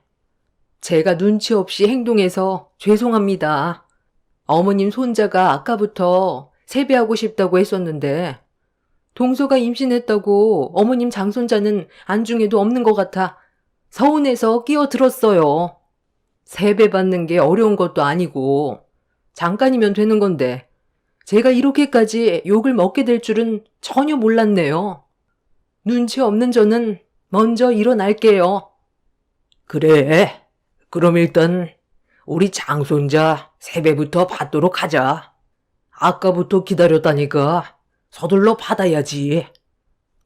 제가 눈치 없이 행동해서 죄송합니다. 어머님 손자가 아까부터 세배하고 싶다고 했었는데 동서가 임신했다고 어머님 장손자는 안중에도 없는 것 같아 서운해서 끼어들었어요. 세배 받는 게 어려운 것도 아니고 잠깐이면 되는 건데 제가 이렇게까지 욕을 먹게 될 줄은 전혀 몰랐네요. 눈치 없는 저는 먼저 일어날게요. 그래. 그럼 일단 우리 장손자 세배부터 받도록 하자. 아까부터 기다렸다니까 서둘러 받아야지.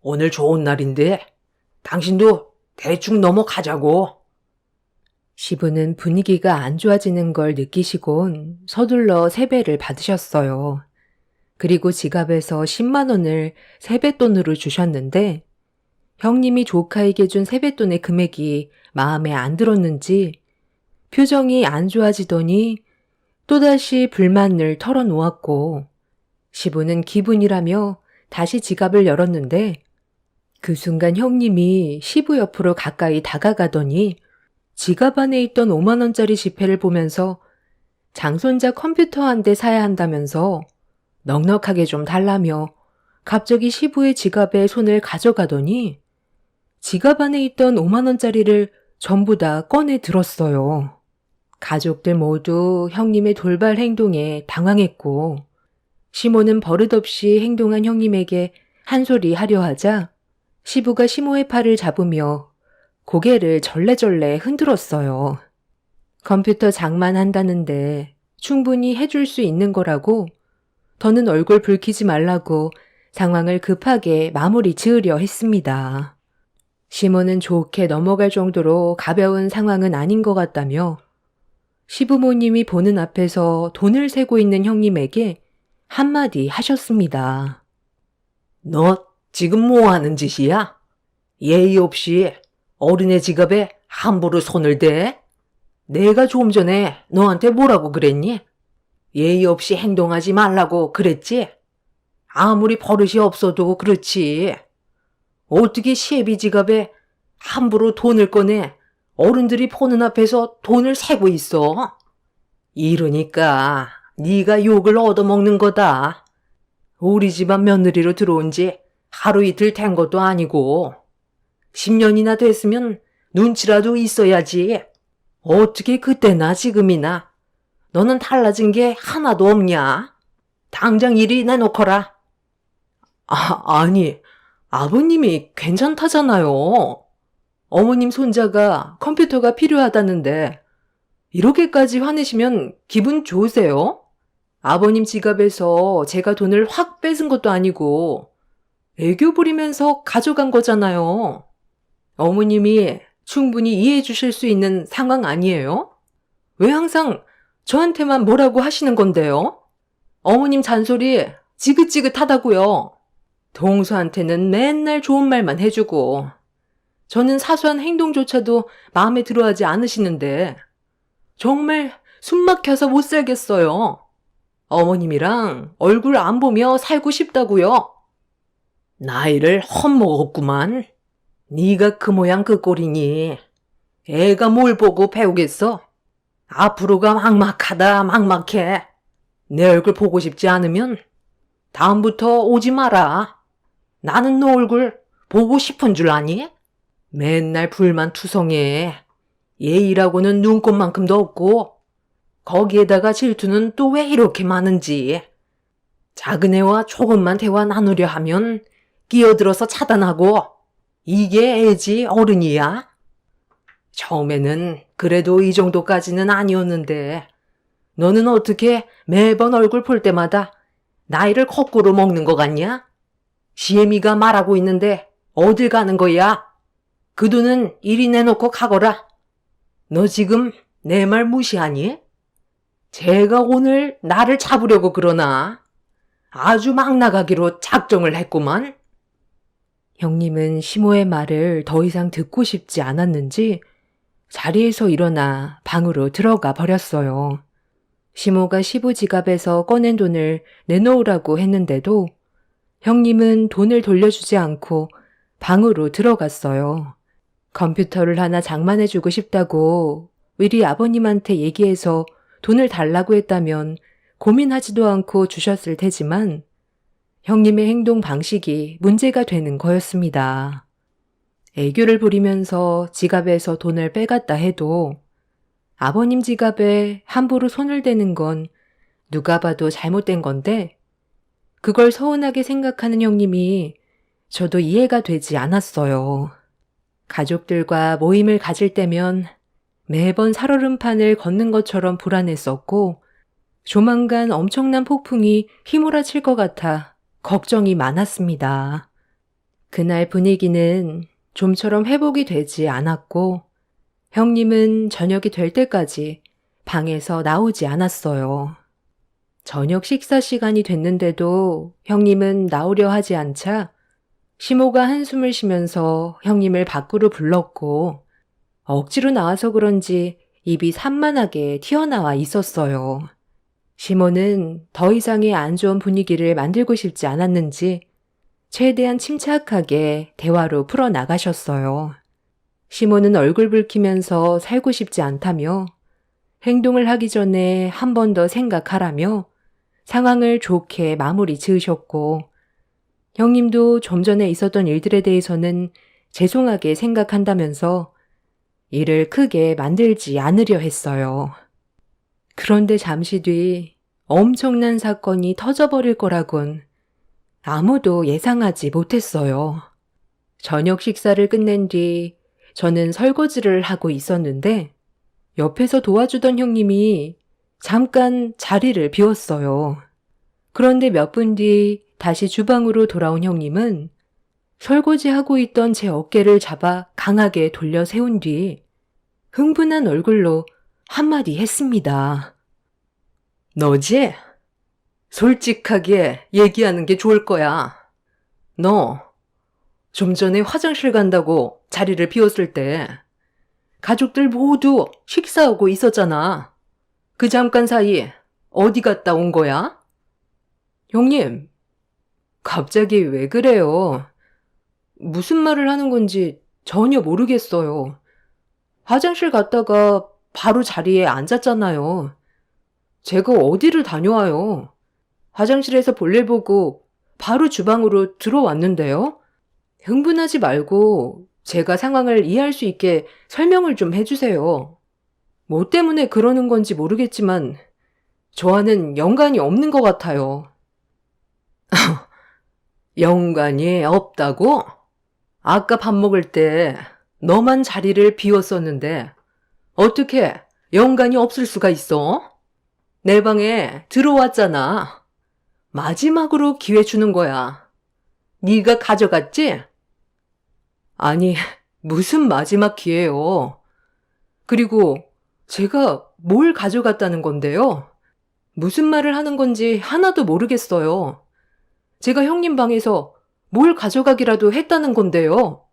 오늘 좋은 날인데 당신도 대충 넘어가자고. 시부는 분위기가 안 좋아지는 걸 느끼시곤 서둘러 세배를 받으셨어요. 그리고 지갑에서 10만 원을 세뱃돈으로 주셨는데 형님이 조카에게 준 세뱃돈의 금액이 마음에 안 들었는지 표정이 안 좋아지더니 또다시 불만을 털어놓았고 시부는 기분이라며 다시 지갑을 열었는데 그 순간 형님이 시부 옆으로 가까이 다가가더니 지갑 안에 있던 5만 원짜리 지폐를 보면서 장손자 컴퓨터 한 대 사야 한다면서 넉넉하게 좀 달라며 갑자기 시부의 지갑에 손을 가져가더니 지갑 안에 있던 5만 원짜리를 전부 다 꺼내 들었어요. 가족들 모두 형님의 돌발 행동에 당황했고 시모는 버릇없이 행동한 형님에게 한 소리 하려 하자 시부가 시모의 팔을 잡으며 고개를 절레절레 흔들었어요. 컴퓨터 장만한다는데 충분히 해줄 수 있는 거라고 더는 얼굴 붉히지 말라고 상황을 급하게 마무리 지으려 했습니다. 시모는 좋게 넘어갈 정도로 가벼운 상황은 아닌 것 같다며 시부모님이 보는 앞에서 돈을 세고 있는 형님에게 한마디 하셨습니다. 너 지금 뭐 하는 짓이야? 예의 없이 어린애 지갑에 함부로 손을 대? 내가 좀 전에 너한테 뭐라고 그랬니? 예의 없이 행동하지 말라고 그랬지? 아무리 버릇이 없어도 그렇지. 어떻게 시애비 지갑에 함부로 돈을 꺼내 어른들이 보는 앞에서 돈을 세고 있어? 이러니까 네가 욕을 얻어먹는 거다. 우리 집안 며느리로 들어온 지 하루 이틀 된 것도 아니고 10년이나 됐으면 눈치라도 있어야지. 어떻게 그때나 지금이나 너는 달라진 게 하나도 없냐? 당장 이리 내놓거라. 아니, 아버님이 괜찮다잖아요. 어머님 손자가 컴퓨터가 필요하다는데 이렇게까지 화내시면 기분 좋으세요? 아버님 지갑에서 제가 돈을 확 뺏은 것도 아니고 애교 부리면서 가져간 거잖아요. 어머님이 충분히 이해해 주실 수 있는 상황 아니에요? 왜 항상 저한테만 뭐라고 하시는 건데요? 어머님 잔소리 지긋지긋하다고요. 동서한테는 맨날 좋은 말만 해주고 저는 사소한 행동조차도 마음에 들어하지 않으시는데 정말 숨 막혀서 못 살겠어요. 어머님이랑 얼굴 안 보며 살고 싶다고요. 나이를 헛먹었구만. 네가 그 모양 그 꼴이니 애가 뭘 보고 배우겠어? 앞으로가 막막하다 막막해. 내 얼굴 보고 싶지 않으면 다음부터 오지 마라. 나는 너 얼굴 보고 싶은 줄 아니? 맨날 불만 투성해. 예의라고는 눈꽃만큼도 없고 거기에다가 질투는 또 왜 이렇게 많은지. 작은 애와 조금만 대화 나누려 하면 끼어들어서 차단하고 이게 애지 어른이야? 처음에는 그래도 이 정도까지는 아니었는데 너는 어떻게 매번 얼굴 볼 때마다 나이를 거꾸로 먹는 것 같냐? 시애미가 말하고 있는데 어딜 가는 거야? 그 돈은 이리 내놓고 가거라. 너 지금 내 말 무시하니? 제가 오늘 나를 잡으려고 그러나? 아주 막 나가기로 작정을 했구만. 형님은 시모의 말을 더 이상 듣고 싶지 않았는지 자리에서 일어나 방으로 들어가 버렸어요. 시모가 시부 지갑에서 꺼낸 돈을 내놓으라고 했는데도 형님은 돈을 돌려주지 않고 방으로 들어갔어요. 컴퓨터를 하나 장만해주고 싶다고 미리 아버님한테 얘기해서 돈을 달라고 했다면 고민하지도 않고 주셨을 테지만 형님의 행동 방식이 문제가 되는 거였습니다. 애교를 부리면서 지갑에서 돈을 빼갔다 해도 아버님 지갑에 함부로 손을 대는 건 누가 봐도 잘못된 건데 그걸 서운하게 생각하는 형님이 저도 이해가 되지 않았어요. 가족들과 모임을 가질 때면 매번 살얼음판을 걷는 것처럼 불안했었고 조만간 엄청난 폭풍이 휘몰아칠 것 같아 걱정이 많았습니다. 그날 분위기는 좀처럼 회복이 되지 않았고 형님은 저녁이 될 때까지 방에서 나오지 않았어요. 저녁 식사 시간이 됐는데도 형님은 나오려 하지 않자 시모가 한숨을 쉬면서 형님을 밖으로 불렀고 억지로 나와서 그런지 입이 산만하게 튀어나와 있었어요. 시모는 더 이상의 안 좋은 분위기를 만들고 싶지 않았는지 최대한 침착하게 대화로 풀어나가셨어요. 시모는 얼굴 붉히면서 살고 싶지 않다며 행동을 하기 전에 한 번 더 생각하라며 상황을 좋게 마무리 지으셨고 형님도 좀 전에 있었던 일들에 대해서는 죄송하게 생각한다면서 일을 크게 만들지 않으려 했어요. 그런데 잠시 뒤 엄청난 사건이 터져버릴 거라곤 아무도 예상하지 못했어요. 저녁 식사를 끝낸 뒤 저는 설거지를 하고 있었는데 옆에서 도와주던 형님이 잠깐 자리를 비웠어요. 그런데 몇 분 뒤 다시 주방으로 돌아온 형님은 설거지하고 있던 제 어깨를 잡아 강하게 돌려 세운 뒤 흥분한 얼굴로 한마디 했습니다. 너지? 솔직하게 얘기하는 게 좋을 거야. 너, 좀 전에 화장실 간다고 자리를 비웠을 때 가족들 모두 식사하고 있었잖아. 그 잠깐 사이 어디 갔다 온 거야? 형님, 갑자기 왜 그래요? 무슨 말을 하는 건지 전혀 모르겠어요. 화장실 갔다가 바로 자리에 앉았잖아요. 제가 어디를 다녀와요? 화장실에서 볼일 보고 바로 주방으로 들어왔는데요. 흥분하지 말고 제가 상황을 이해할 수 있게 설명을 좀 해주세요. 뭐 때문에 그러는 건지 모르겠지만 저와는 연관이 없는 것 같아요. 연관이 없다고? 아까 밥 먹을 때 너만 자리를 비웠었는데 어떻게 연관이 없을 수가 있어? 내 방에 들어왔잖아. 마지막으로 기회 주는 거야. 네가 가져갔지? 아니, 무슨 마지막 기회요. 그리고 제가 뭘 가져갔다는 건데요? 무슨 말을 하는 건지 하나도 모르겠어요. 제가 형님 방에서 뭘 가져가기라도 했다는 건데요.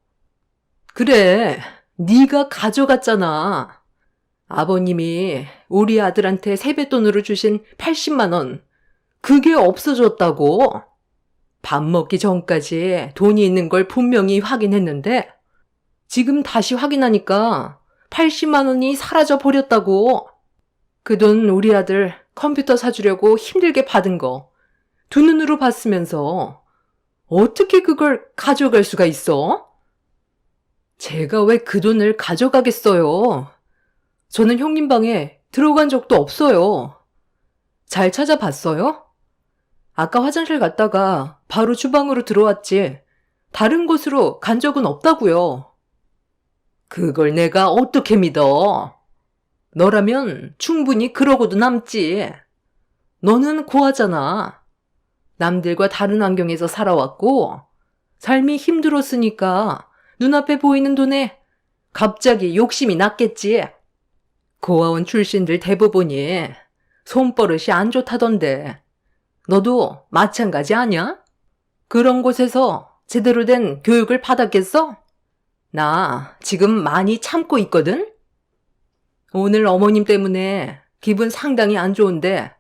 그래, 네가 가져갔잖아. 아버님이 우리 아들한테 세뱃돈으로 주신 80만 원. 그게 없어졌다고. 밥 먹기 전까지 돈이 있는 걸 분명히 확인했는데 지금 다시 확인하니까 80만 원이 사라져 버렸다고. 그 돈 우리 아들 컴퓨터 사주려고 힘들게 받은 거 두 눈으로 봤으면서 어떻게 그걸 가져갈 수가 있어? 제가 왜 그 돈을 가져가겠어요? 저는 형님 방에 들어간 적도 없어요. 잘 찾아봤어요? 아까 화장실 갔다가 바로 주방으로 들어왔지. 다른 곳으로 간 적은 없다고요. 그걸 내가 어떻게 믿어? 너라면 충분히 그러고도 남지. 너는 고아잖아. 남들과 다른 환경에서 살아왔고 삶이 힘들었으니까 눈앞에 보이는 돈에 갑자기 욕심이 났겠지. 고아원 출신들 대부분이 손버릇이 안 좋다던데 너도 마찬가지 아니야? 그런 곳에서 제대로 된 교육을 받았겠어? 나 지금 많이 참고 있거든? 오늘 어머님 때문에 기분 상당히 안 좋은데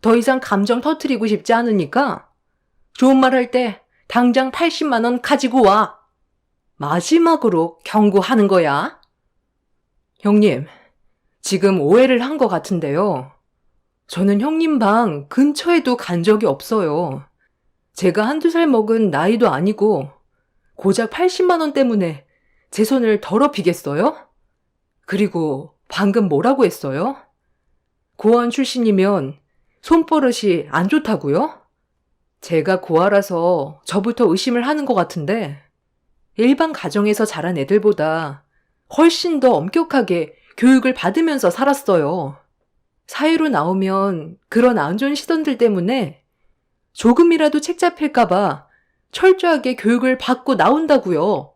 더 이상 감정 터뜨리고 싶지 않으니까 좋은 말 할 때 당장 80만 원 가지고 와. 마지막으로 경고하는 거야. 형님, 지금 오해를 한 것 같은데요. 저는 형님 방 근처에도 간 적이 없어요. 제가 한두 살 먹은 나이도 아니고 고작 80만 원 때문에 제 손을 더럽히겠어요? 그리고 방금 뭐라고 했어요? 고아원 출신이면 손버릇이 안 좋다고요? 제가 고아라서 저부터 의심을 하는 것 같은데 일반 가정에서 자란 애들보다 훨씬 더 엄격하게 교육을 받으면서 살았어요. 사회로 나오면 그런 안 좋은 시선들 때문에 조금이라도 책 잡힐까봐 철저하게 교육을 받고 나온다고요.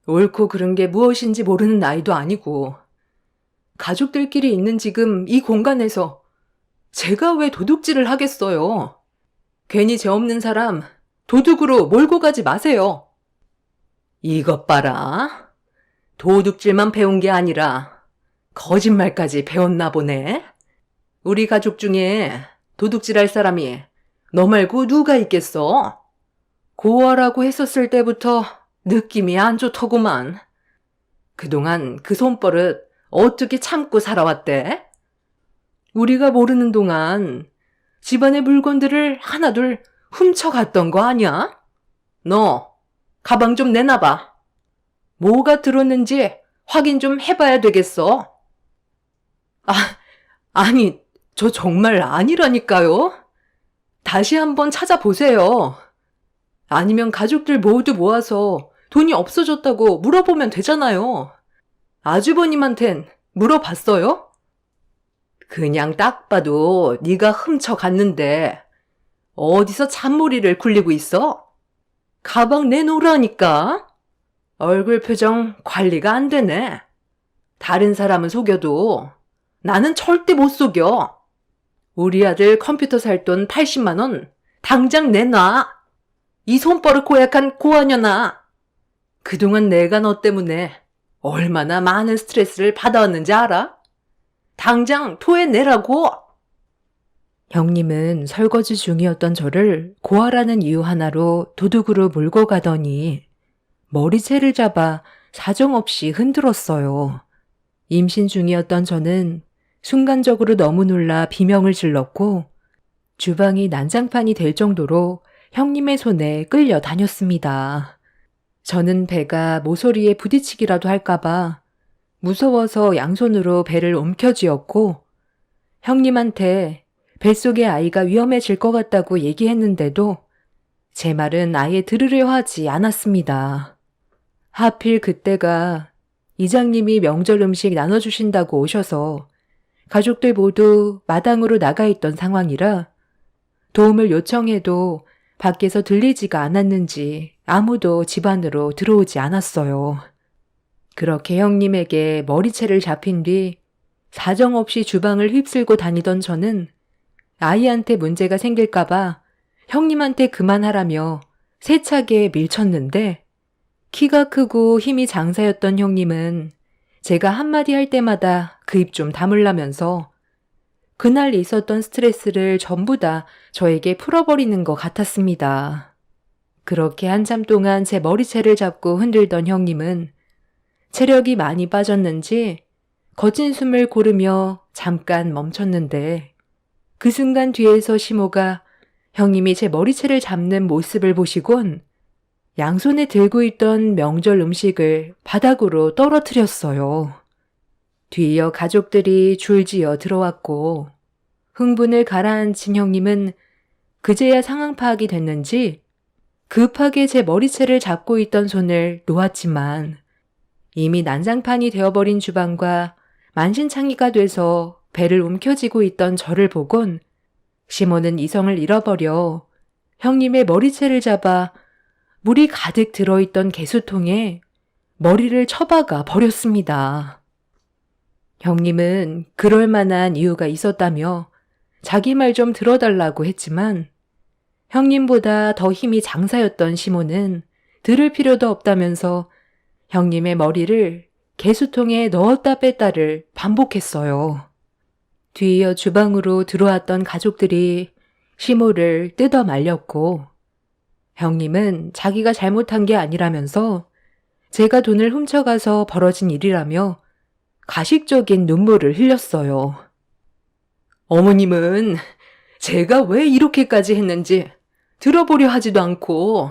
옳고 그른 게 무엇인지 모르는 나이도 아니고 가족들끼리 있는 지금 이 공간에서 제가 왜 도둑질을 하겠어요? 괜히 죄 없는 사람 도둑으로 몰고 가지 마세요. 이것 봐라. 도둑질만 배운 게 아니라 거짓말까지 배웠나 보네. 우리 가족 중에 도둑질할 사람이 너 말고 누가 있겠어? 고아라고 했었을 때부터 느낌이 안 좋더구만. 그동안 그 손버릇 어떻게 참고 살아왔대? 우리가 모르는 동안 집안의 물건들을 하나둘 훔쳐갔던 거 아니야? 너 가방 좀 내놔봐. 뭐가 들었는지 확인 좀 해봐야 되겠어. 아니, 저 정말 아니라니까요. 다시 한번 찾아보세요. 아니면 가족들 모두 모아서 돈이 없어졌다고 물어보면 되잖아요. 아주버님한텐 물어봤어요? 그냥 딱 봐도 네가 훔쳐갔는데 어디서 잔머리를 굴리고 있어? 가방 내놓으라니까. 얼굴 표정 관리가 안 되네. 다른 사람은 속여도 나는 절대 못 속여. 우리 아들 컴퓨터 살 돈 80만 원 당장 내놔. 이 손버릇 고약한 고아년아. 그동안 내가 너 때문에 얼마나 많은 스트레스를 받아왔는지 알아? 당장 토해내라고. 형님은 설거지 중이었던 저를 고아라는 이유 하나로 도둑으로 몰고 가더니 머리채를 잡아 사정없이 흔들었어요. 임신 중이었던 저는 순간적으로 너무 놀라 비명을 질렀고 주방이 난장판이 될 정도로 형님의 손에 끌려 다녔습니다. 저는 배가 모서리에 부딪히기라도 할까봐 무서워서 양손으로 배를 움켜쥐었고 형님한테 뱃속에 아이가 위험해질 것 같다고 얘기했는데도 제 말은 아예 들으려 하지 않았습니다. 하필 그때가 이장님이 명절 음식 나눠주신다고 오셔서 가족들 모두 마당으로 나가 있던 상황이라 도움을 요청해도 밖에서 들리지가 않았는지 아무도 집 안으로 들어오지 않았어요. 그렇게 형님에게 머리채를 잡힌 뒤 사정없이 주방을 휩쓸고 다니던 저는 아이한테 문제가 생길까봐 형님한테 그만하라며 세차게 밀쳤는데 키가 크고 힘이 장사였던 형님은 제가 한마디 할 때마다 그 입 좀 다물라면서 그날 있었던 스트레스를 전부 다 저에게 풀어버리는 것 같았습니다. 그렇게 한참 동안 제 머리채를 잡고 흔들던 형님은 체력이 많이 빠졌는지 거친 숨을 고르며 잠깐 멈췄는데 그 순간 뒤에서 시모가 형님이 제 머리채를 잡는 모습을 보시곤 양손에 들고 있던 명절 음식을 바닥으로 떨어뜨렸어요. 뒤이어 가족들이 줄지어 들어왔고 흥분을 가라앉힌 형님은 그제야 상황 파악이 됐는지 급하게 제 머리채를 잡고 있던 손을 놓았지만 이미 난장판이 되어버린 주방과 만신창이가 돼서 배를 움켜쥐고 있던 저를 보곤 시모는 이성을 잃어버려 형님의 머리채를 잡아 물이 가득 들어있던 개수통에 머리를 쳐박아 버렸습니다. 형님은 그럴 만한 이유가 있었다며 자기 말 좀 들어달라고 했지만 형님보다 더 힘이 장사였던 시모는 들을 필요도 없다면서 형님의 머리를 개수통에 넣었다 뺐다를 반복했어요. 뒤이어 주방으로 들어왔던 가족들이 시모를 뜯어 말렸고 형님은 자기가 잘못한 게 아니라면서 제가 돈을 훔쳐가서 벌어진 일이라며 가식적인 눈물을 흘렸어요. 어머님은 제가 왜 이렇게까지 했는지 들어보려 하지도 않고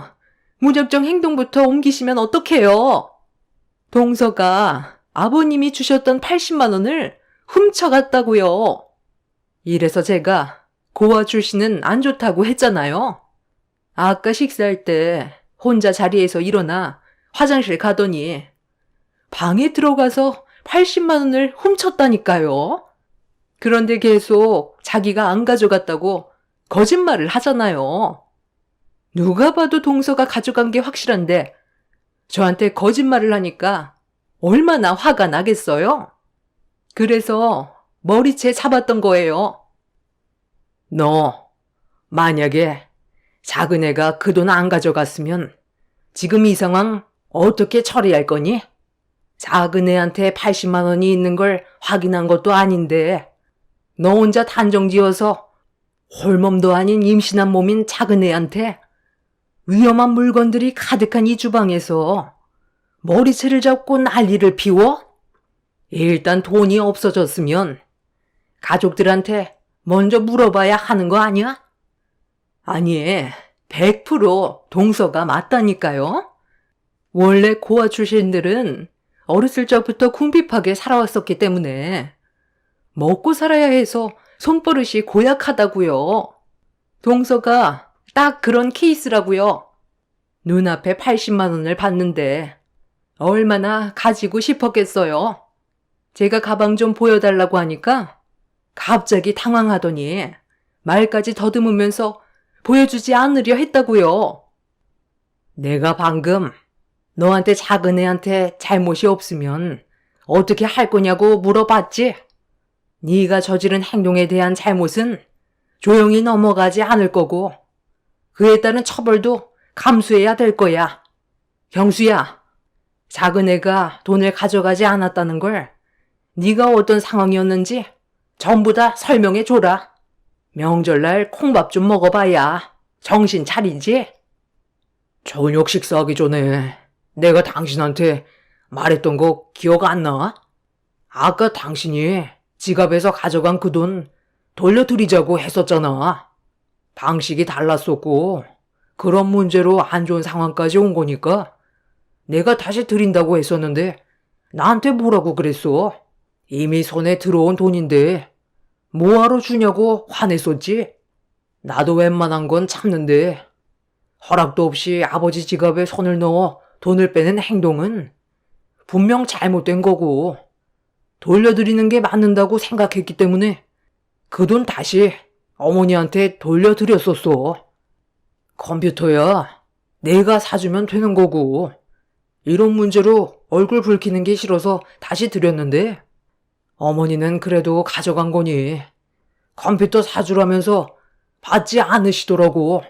무작정 행동부터 옮기시면 어떡해요? 동서가 아버님이 주셨던 80만 원을 훔쳐갔다고요. 이래서 제가 고아 출신은 안 좋다고 했잖아요. 아까 식사할 때 혼자 자리에서 일어나 화장실 가더니 방에 들어가서 80만 원을 훔쳤다니까요. 그런데 계속 자기가 안 가져갔다고 거짓말을 하잖아요. 누가 봐도 동서가 가져간 게 확실한데 저한테 거짓말을 하니까 얼마나 화가 나겠어요? 그래서 머리채 잡았던 거예요. 너 만약에 작은 애가 그 돈 안 가져갔으면 지금 이 상황 어떻게 처리할 거니? 작은 애한테 80만 원이 있는 걸 확인한 것도 아닌데 너 혼자 단정지어서 홀몸도 아닌 임신한 몸인 작은 애한테 위험한 물건들이 가득한 이 주방에서 머리채를 잡고 난리를 피워? 일단 돈이 없어졌으면 가족들한테 먼저 물어봐야 하는 거 아니야? 아니, 100% 동서가 맞다니까요. 원래 고아 출신들은 어렸을 적부터 궁핍하게 살아왔었기 때문에 먹고 살아야 해서 손버릇이 고약하다고요. 동서가 딱 그런 케이스라고요. 눈앞에 80만 원을 받는데 얼마나 가지고 싶었겠어요. 제가 가방 좀 보여달라고 하니까 갑자기 당황하더니 말까지 더듬으면서 보여주지 않으려 했다고요. 내가 방금 너한테 작은 애한테 잘못이 없으면 어떻게 할 거냐고 물어봤지? 네가 저지른 행동에 대한 잘못은 조용히 넘어가지 않을 거고 그에 따른 처벌도 감수해야 될 거야. 경수야, 작은 애가 돈을 가져가지 않았다는 걸 네가 어떤 상황이었는지 전부 다 설명해 줘라. 명절날 콩밥 좀 먹어봐야 정신 차리지? 저녁 식사하기 전에 내가 당신한테 말했던 거 기억 안 나? 아까 당신이 지갑에서 가져간 그 돈 돌려드리자고 했었잖아. 방식이 달랐었고 그런 문제로 안 좋은 상황까지 온 거니까 내가 다시 드린다고 했었는데 나한테 뭐라고 그랬어? 이미 손에 들어온 돈인데 뭐하러 주냐고 화냈었지? 나도 웬만한 건 참는데 허락도 없이 아버지 지갑에 손을 넣어 돈을 빼는 행동은 분명 잘못된 거고 돌려드리는 게 맞는다고 생각했기 때문에 그 돈 다시 어머니한테 돌려드렸었어. 컴퓨터야 내가 사주면 되는 거고 이런 문제로 얼굴 붉히는 게 싫어서 다시 드렸는데 어머니는 그래도 가져간 거니 컴퓨터 사주라면서 받지 않으시더라고.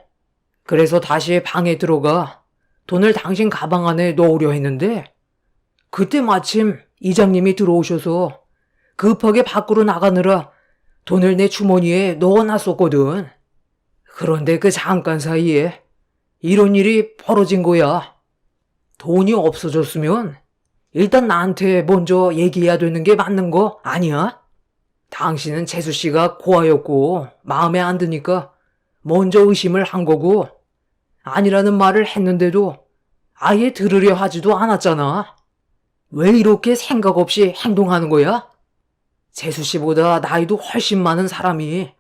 그래서 다시 방에 들어가 돈을 당신 가방 안에 넣으려 했는데 그때 마침 이장님이 들어오셔서 급하게 밖으로 나가느라 돈을 내 주머니에 넣어놨었거든. 그런데 그 잠깐 사이에 이런 일이 벌어진 거야. 돈이 없어졌으면 일단 나한테 먼저 얘기해야 되는 게 맞는 거 아니야? 당신은 재수 씨가 고아였고 마음에 안 드니까 먼저 의심을 한 거고 아니라는 말을 했는데도 아예 들으려 하지도 않았잖아. 왜 이렇게 생각 없이 행동하는 거야? 재수 씨보다 나이도 훨씬 많은 사람이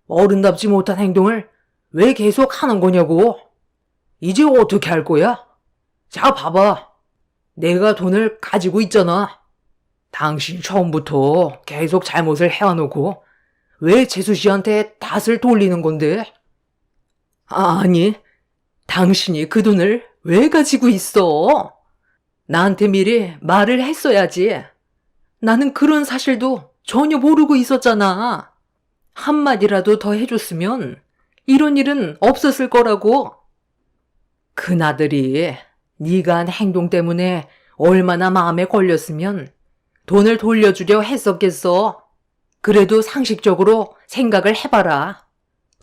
어른답지 못한 행동을 왜 계속 하는 거냐고. 이제 어떻게 할 거야? 자, 봐봐. 내가 돈을 가지고 있잖아. 당신 처음부터 계속 잘못을 해와놓고 왜 재수 씨한테 탓을 돌리는 건데? 아니, 당신이 그 돈을 왜 가지고 있어? 나한테 미리 말을 했어야지. 나는 그런 사실도 전혀 모르고 있었잖아. 한마디라도 더 해줬으면 이런 일은 없었을 거라고. 큰아들이 네가 한 행동 때문에 얼마나 마음에 걸렸으면 돈을 돌려주려 했었겠어. 그래도 상식적으로 생각을 해봐라.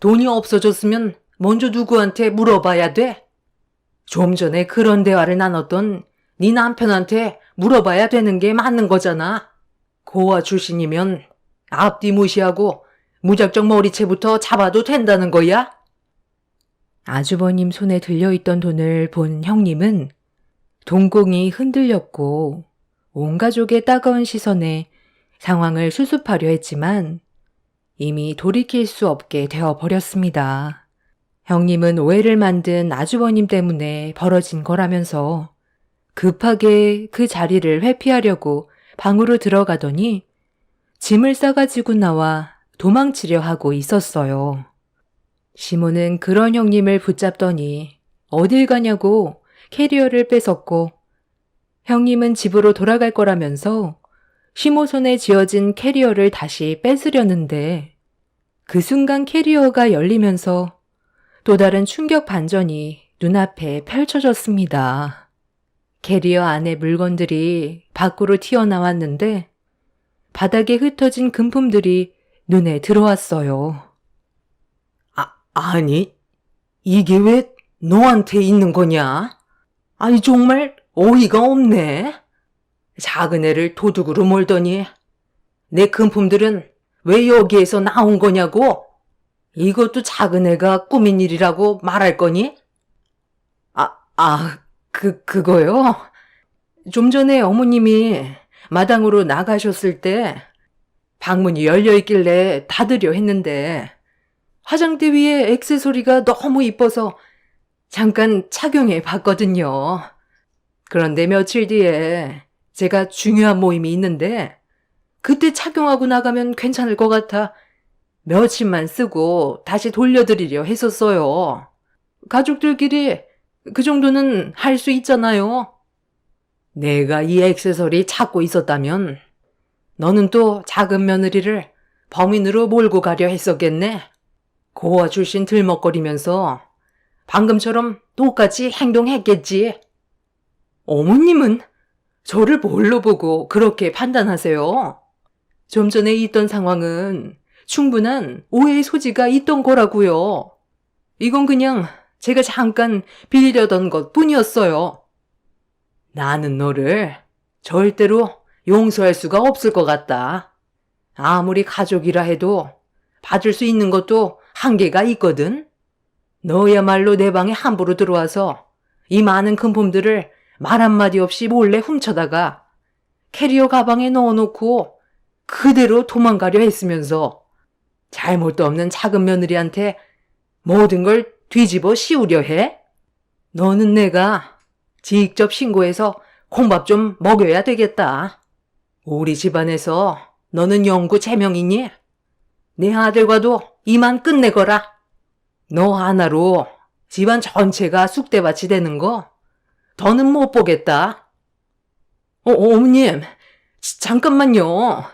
돈이 없어졌으면 먼저 누구한테 물어봐야 돼? 좀 전에 그런 대화를 나눴던 네 남편한테 물어봐야 되는 게 맞는 거잖아. 고아 출신이면 앞뒤 무시하고 무작정 머리채부터 잡아도 된다는 거야? 아주버님 손에 들려있던 돈을 본 형님은 동공이 흔들렸고 온 가족의 따가운 시선에 상황을 수습하려 했지만 이미 돌이킬 수 없게 되어버렸습니다. 형님은 오해를 만든 아주버님 때문에 벌어진 거라면서 급하게 그 자리를 회피하려고 방으로 들어가더니 짐을 싸가지고 나와 도망치려 하고 있었어요. 시모는 그런 형님을 붙잡더니 어딜 가냐고 캐리어를 뺏었고 형님은 집으로 돌아갈 거라면서 시모 손에 쥐어진 캐리어를 다시 뺏으려는데 그 순간 캐리어가 열리면서 또 다른 충격 반전이 눈앞에 펼쳐졌습니다. 캐리어 안에 물건들이 밖으로 튀어나왔는데 바닥에 흩어진 금품들이 눈에 들어왔어요. 아니, 이게 왜 너한테 있는 거냐? 아니, 정말 어이가 없네. 작은 애를 도둑으로 몰더니 내 금품들은 왜 여기에서 나온 거냐고? 이것도 작은 애가 꾸민 일이라고 말할 거니? 그거요? 좀 전에 어머님이 마당으로 나가셨을 때 방문이 열려있길래 닫으려 했는데 화장대 위에 액세서리가 너무 이뻐서 잠깐 착용해 봤거든요. 그런데 며칠 뒤에 제가 중요한 모임이 있는데 그때 착용하고 나가면 괜찮을 것 같아 며칠만 쓰고 다시 돌려드리려 했었어요. 가족들끼리 그 정도는 할 수 있잖아요. 내가 이 액세서리 찾고 있었다면 너는 또 작은 며느리를 범인으로 몰고 가려 했었겠네. 고아 출신 들먹거리면서 방금처럼 똑같이 행동했겠지. 어머님은 저를 뭘로 보고 그렇게 판단하세요? 좀 전에 있던 상황은 충분한 오해의 소지가 있던 거라고요. 이건 그냥 제가 잠깐 빌려던 것 뿐이었어요. 나는 너를 절대로 용서할 수가 없을 것 같다. 아무리 가족이라 해도 봐줄 수 있는 것도 한계가 있거든. 너야말로 내 방에 함부로 들어와서 이 많은 금품들을 말 한마디 없이 몰래 훔쳐다가 캐리어 가방에 넣어놓고 그대로 도망가려 했으면서 잘못도 없는 작은 며느리한테 모든 걸 뒤집어 씌우려 해? 너는 내가 직접 신고해서 콩밥 좀 먹여야 되겠다. 우리 집안에서 너는 영구 제명이니? 내 아들과도 이만 끝내거라. 너 하나로 집안 전체가 쑥대밭이 되는 거 더는 못 보겠다. 어머님, 잠깐만요.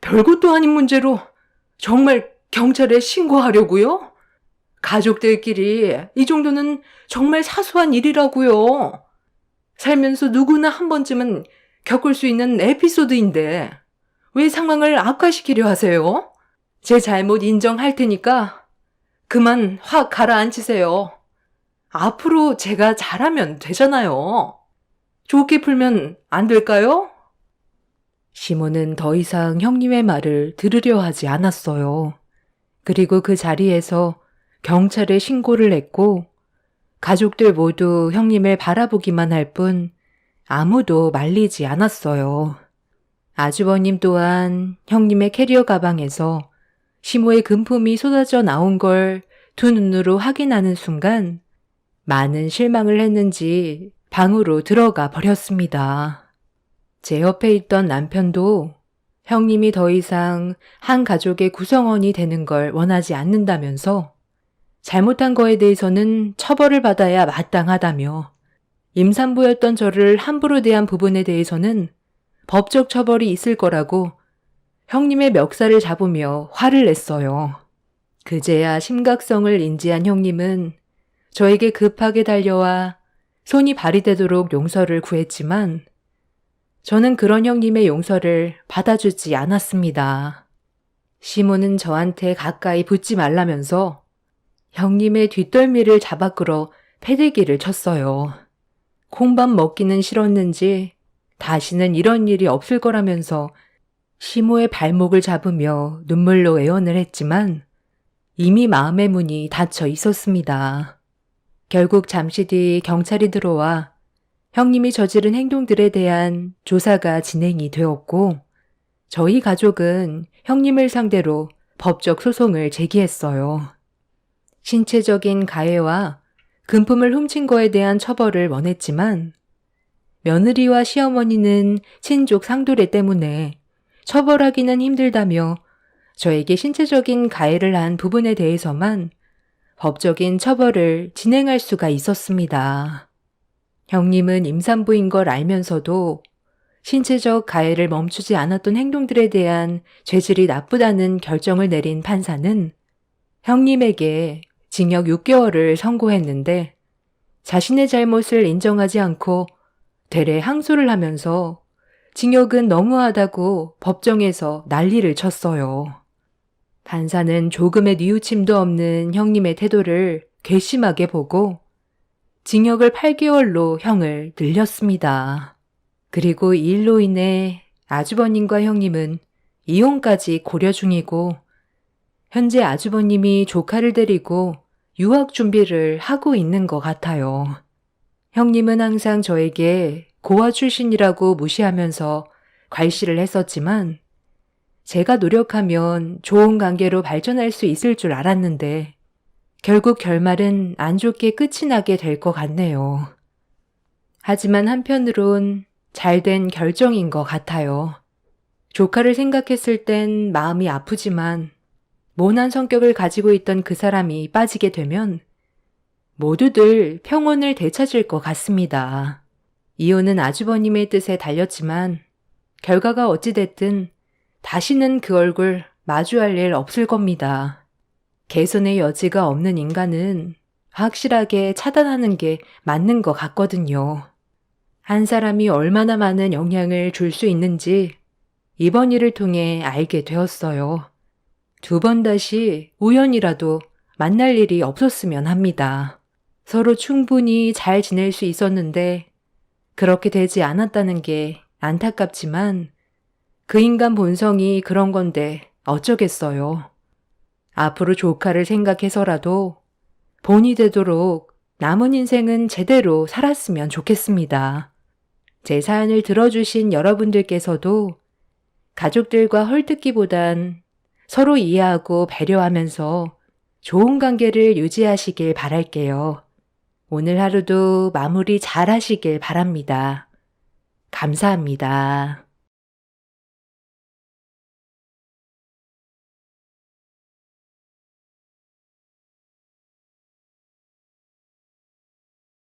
별것도 아닌 문제로 정말 경찰에 신고하려고요? 가족들끼리 이 정도는 정말 사소한 일이라고요. 살면서 누구나 한 번쯤은 겪을 수 있는 에피소드인데 왜 상황을 악화시키려 하세요? 제 잘못 인정할 테니까 그만 확 가라앉히세요. 앞으로 제가 잘하면 되잖아요. 좋게 풀면 안 될까요? 시몬은 더 이상 형님의 말을 들으려 하지 않았어요. 그리고 그 자리에서 경찰에 신고를 했고 가족들 모두 형님을 바라보기만 할 뿐 아무도 말리지 않았어요. 아주버님 또한 형님의 캐리어 가방에서 시모의 금품이 쏟아져 나온 걸 두 눈으로 확인하는 순간 많은 실망을 했는지 방으로 들어가 버렸습니다. 제 옆에 있던 남편도 형님이 더 이상 한 가족의 구성원이 되는 걸 원하지 않는다면서 잘못한 거에 대해서는 처벌을 받아야 마땅하다며 임산부였던 저를 함부로 대한 부분에 대해서는 법적 처벌이 있을 거라고 형님의 멱살을 잡으며 화를 냈어요. 그제야 심각성을 인지한 형님은 저에게 급하게 달려와 손이 발이 되도록 용서를 구했지만 저는 그런 형님의 용서를 받아주지 않았습니다. 시몬은 저한테 가까이 붙지 말라면서 형님의 뒷덜미를 잡아 끌어 패대기를 쳤어요. 콩밥 먹기는 싫었는지 다시는 이런 일이 없을 거라면서 시모의 발목을 잡으며 눈물로 애원을 했지만 이미 마음의 문이 닫혀 있었습니다. 결국 잠시 뒤 경찰이 들어와 형님이 저지른 행동들에 대한 조사가 진행이 되었고 저희 가족은 형님을 상대로 법적 소송을 제기했어요. 신체적인 가해와 금품을 훔친 거에 대한 처벌을 원했지만 며느리와 시어머니는 친족 상도례 때문에 처벌하기는 힘들다며 저에게 신체적인 가해를 한 부분에 대해서만 법적인 처벌을 진행할 수가 있었습니다. 형님은 임산부인 걸 알면서도 신체적 가해를 멈추지 않았던 행동들에 대한 죄질이 나쁘다는 결정을 내린 판사는 형님에게 징역 6개월을 선고했는데 자신의 잘못을 인정하지 않고 되레 항소를 하면서 징역은 너무하다고 법정에서 난리를 쳤어요. 판사는 조금의 뉘우침도 없는 형님의 태도를 괘씸하게 보고 징역을 8개월로 형을 늘렸습니다. 그리고 이 일로 인해 아주버님과 형님은 이혼까지 고려 중이고 현재 아주버님이 조카를 데리고 유학 준비를 하고 있는 것 같아요. 형님은 항상 저에게 고아 출신이라고 무시하면서 괄시를 했었지만 제가 노력하면 좋은 관계로 발전할 수 있을 줄 알았는데 결국 결말은 안 좋게 끝이 나게 될 것 같네요. 하지만 한편으론 잘된 결정인 것 같아요. 조카를 생각했을 땐 마음이 아프지만 모난 성격을 가지고 있던 그 사람이 빠지게 되면 모두들 평온을 되찾을 것 같습니다. 이혼은 아주버님의 뜻에 달렸지만 결과가 어찌됐든 다시는 그 얼굴 마주할 일 없을 겁니다. 개선의 여지가 없는 인간은 확실하게 차단하는 게 맞는 것 같거든요. 한 사람이 얼마나 많은 영향을 줄 수 있는지 이번 일을 통해 알게 되었어요. 2번 다시 우연이라도 만날 일이 없었으면 합니다. 서로 충분히 잘 지낼 수 있었는데 그렇게 되지 않았다는 게 안타깝지만 그 인간 본성이 그런 건데 어쩌겠어요. 앞으로 조카를 생각해서라도 본이 되도록 남은 인생은 제대로 살았으면 좋겠습니다. 제 사연을 들어주신 여러분들께서도 가족들과 헐뜯기보단 서로 이해하고 배려하면서 좋은 관계를 유지하시길 바랄게요. 오늘 하루도 마무리 잘 하시길 바랍니다. 감사합니다.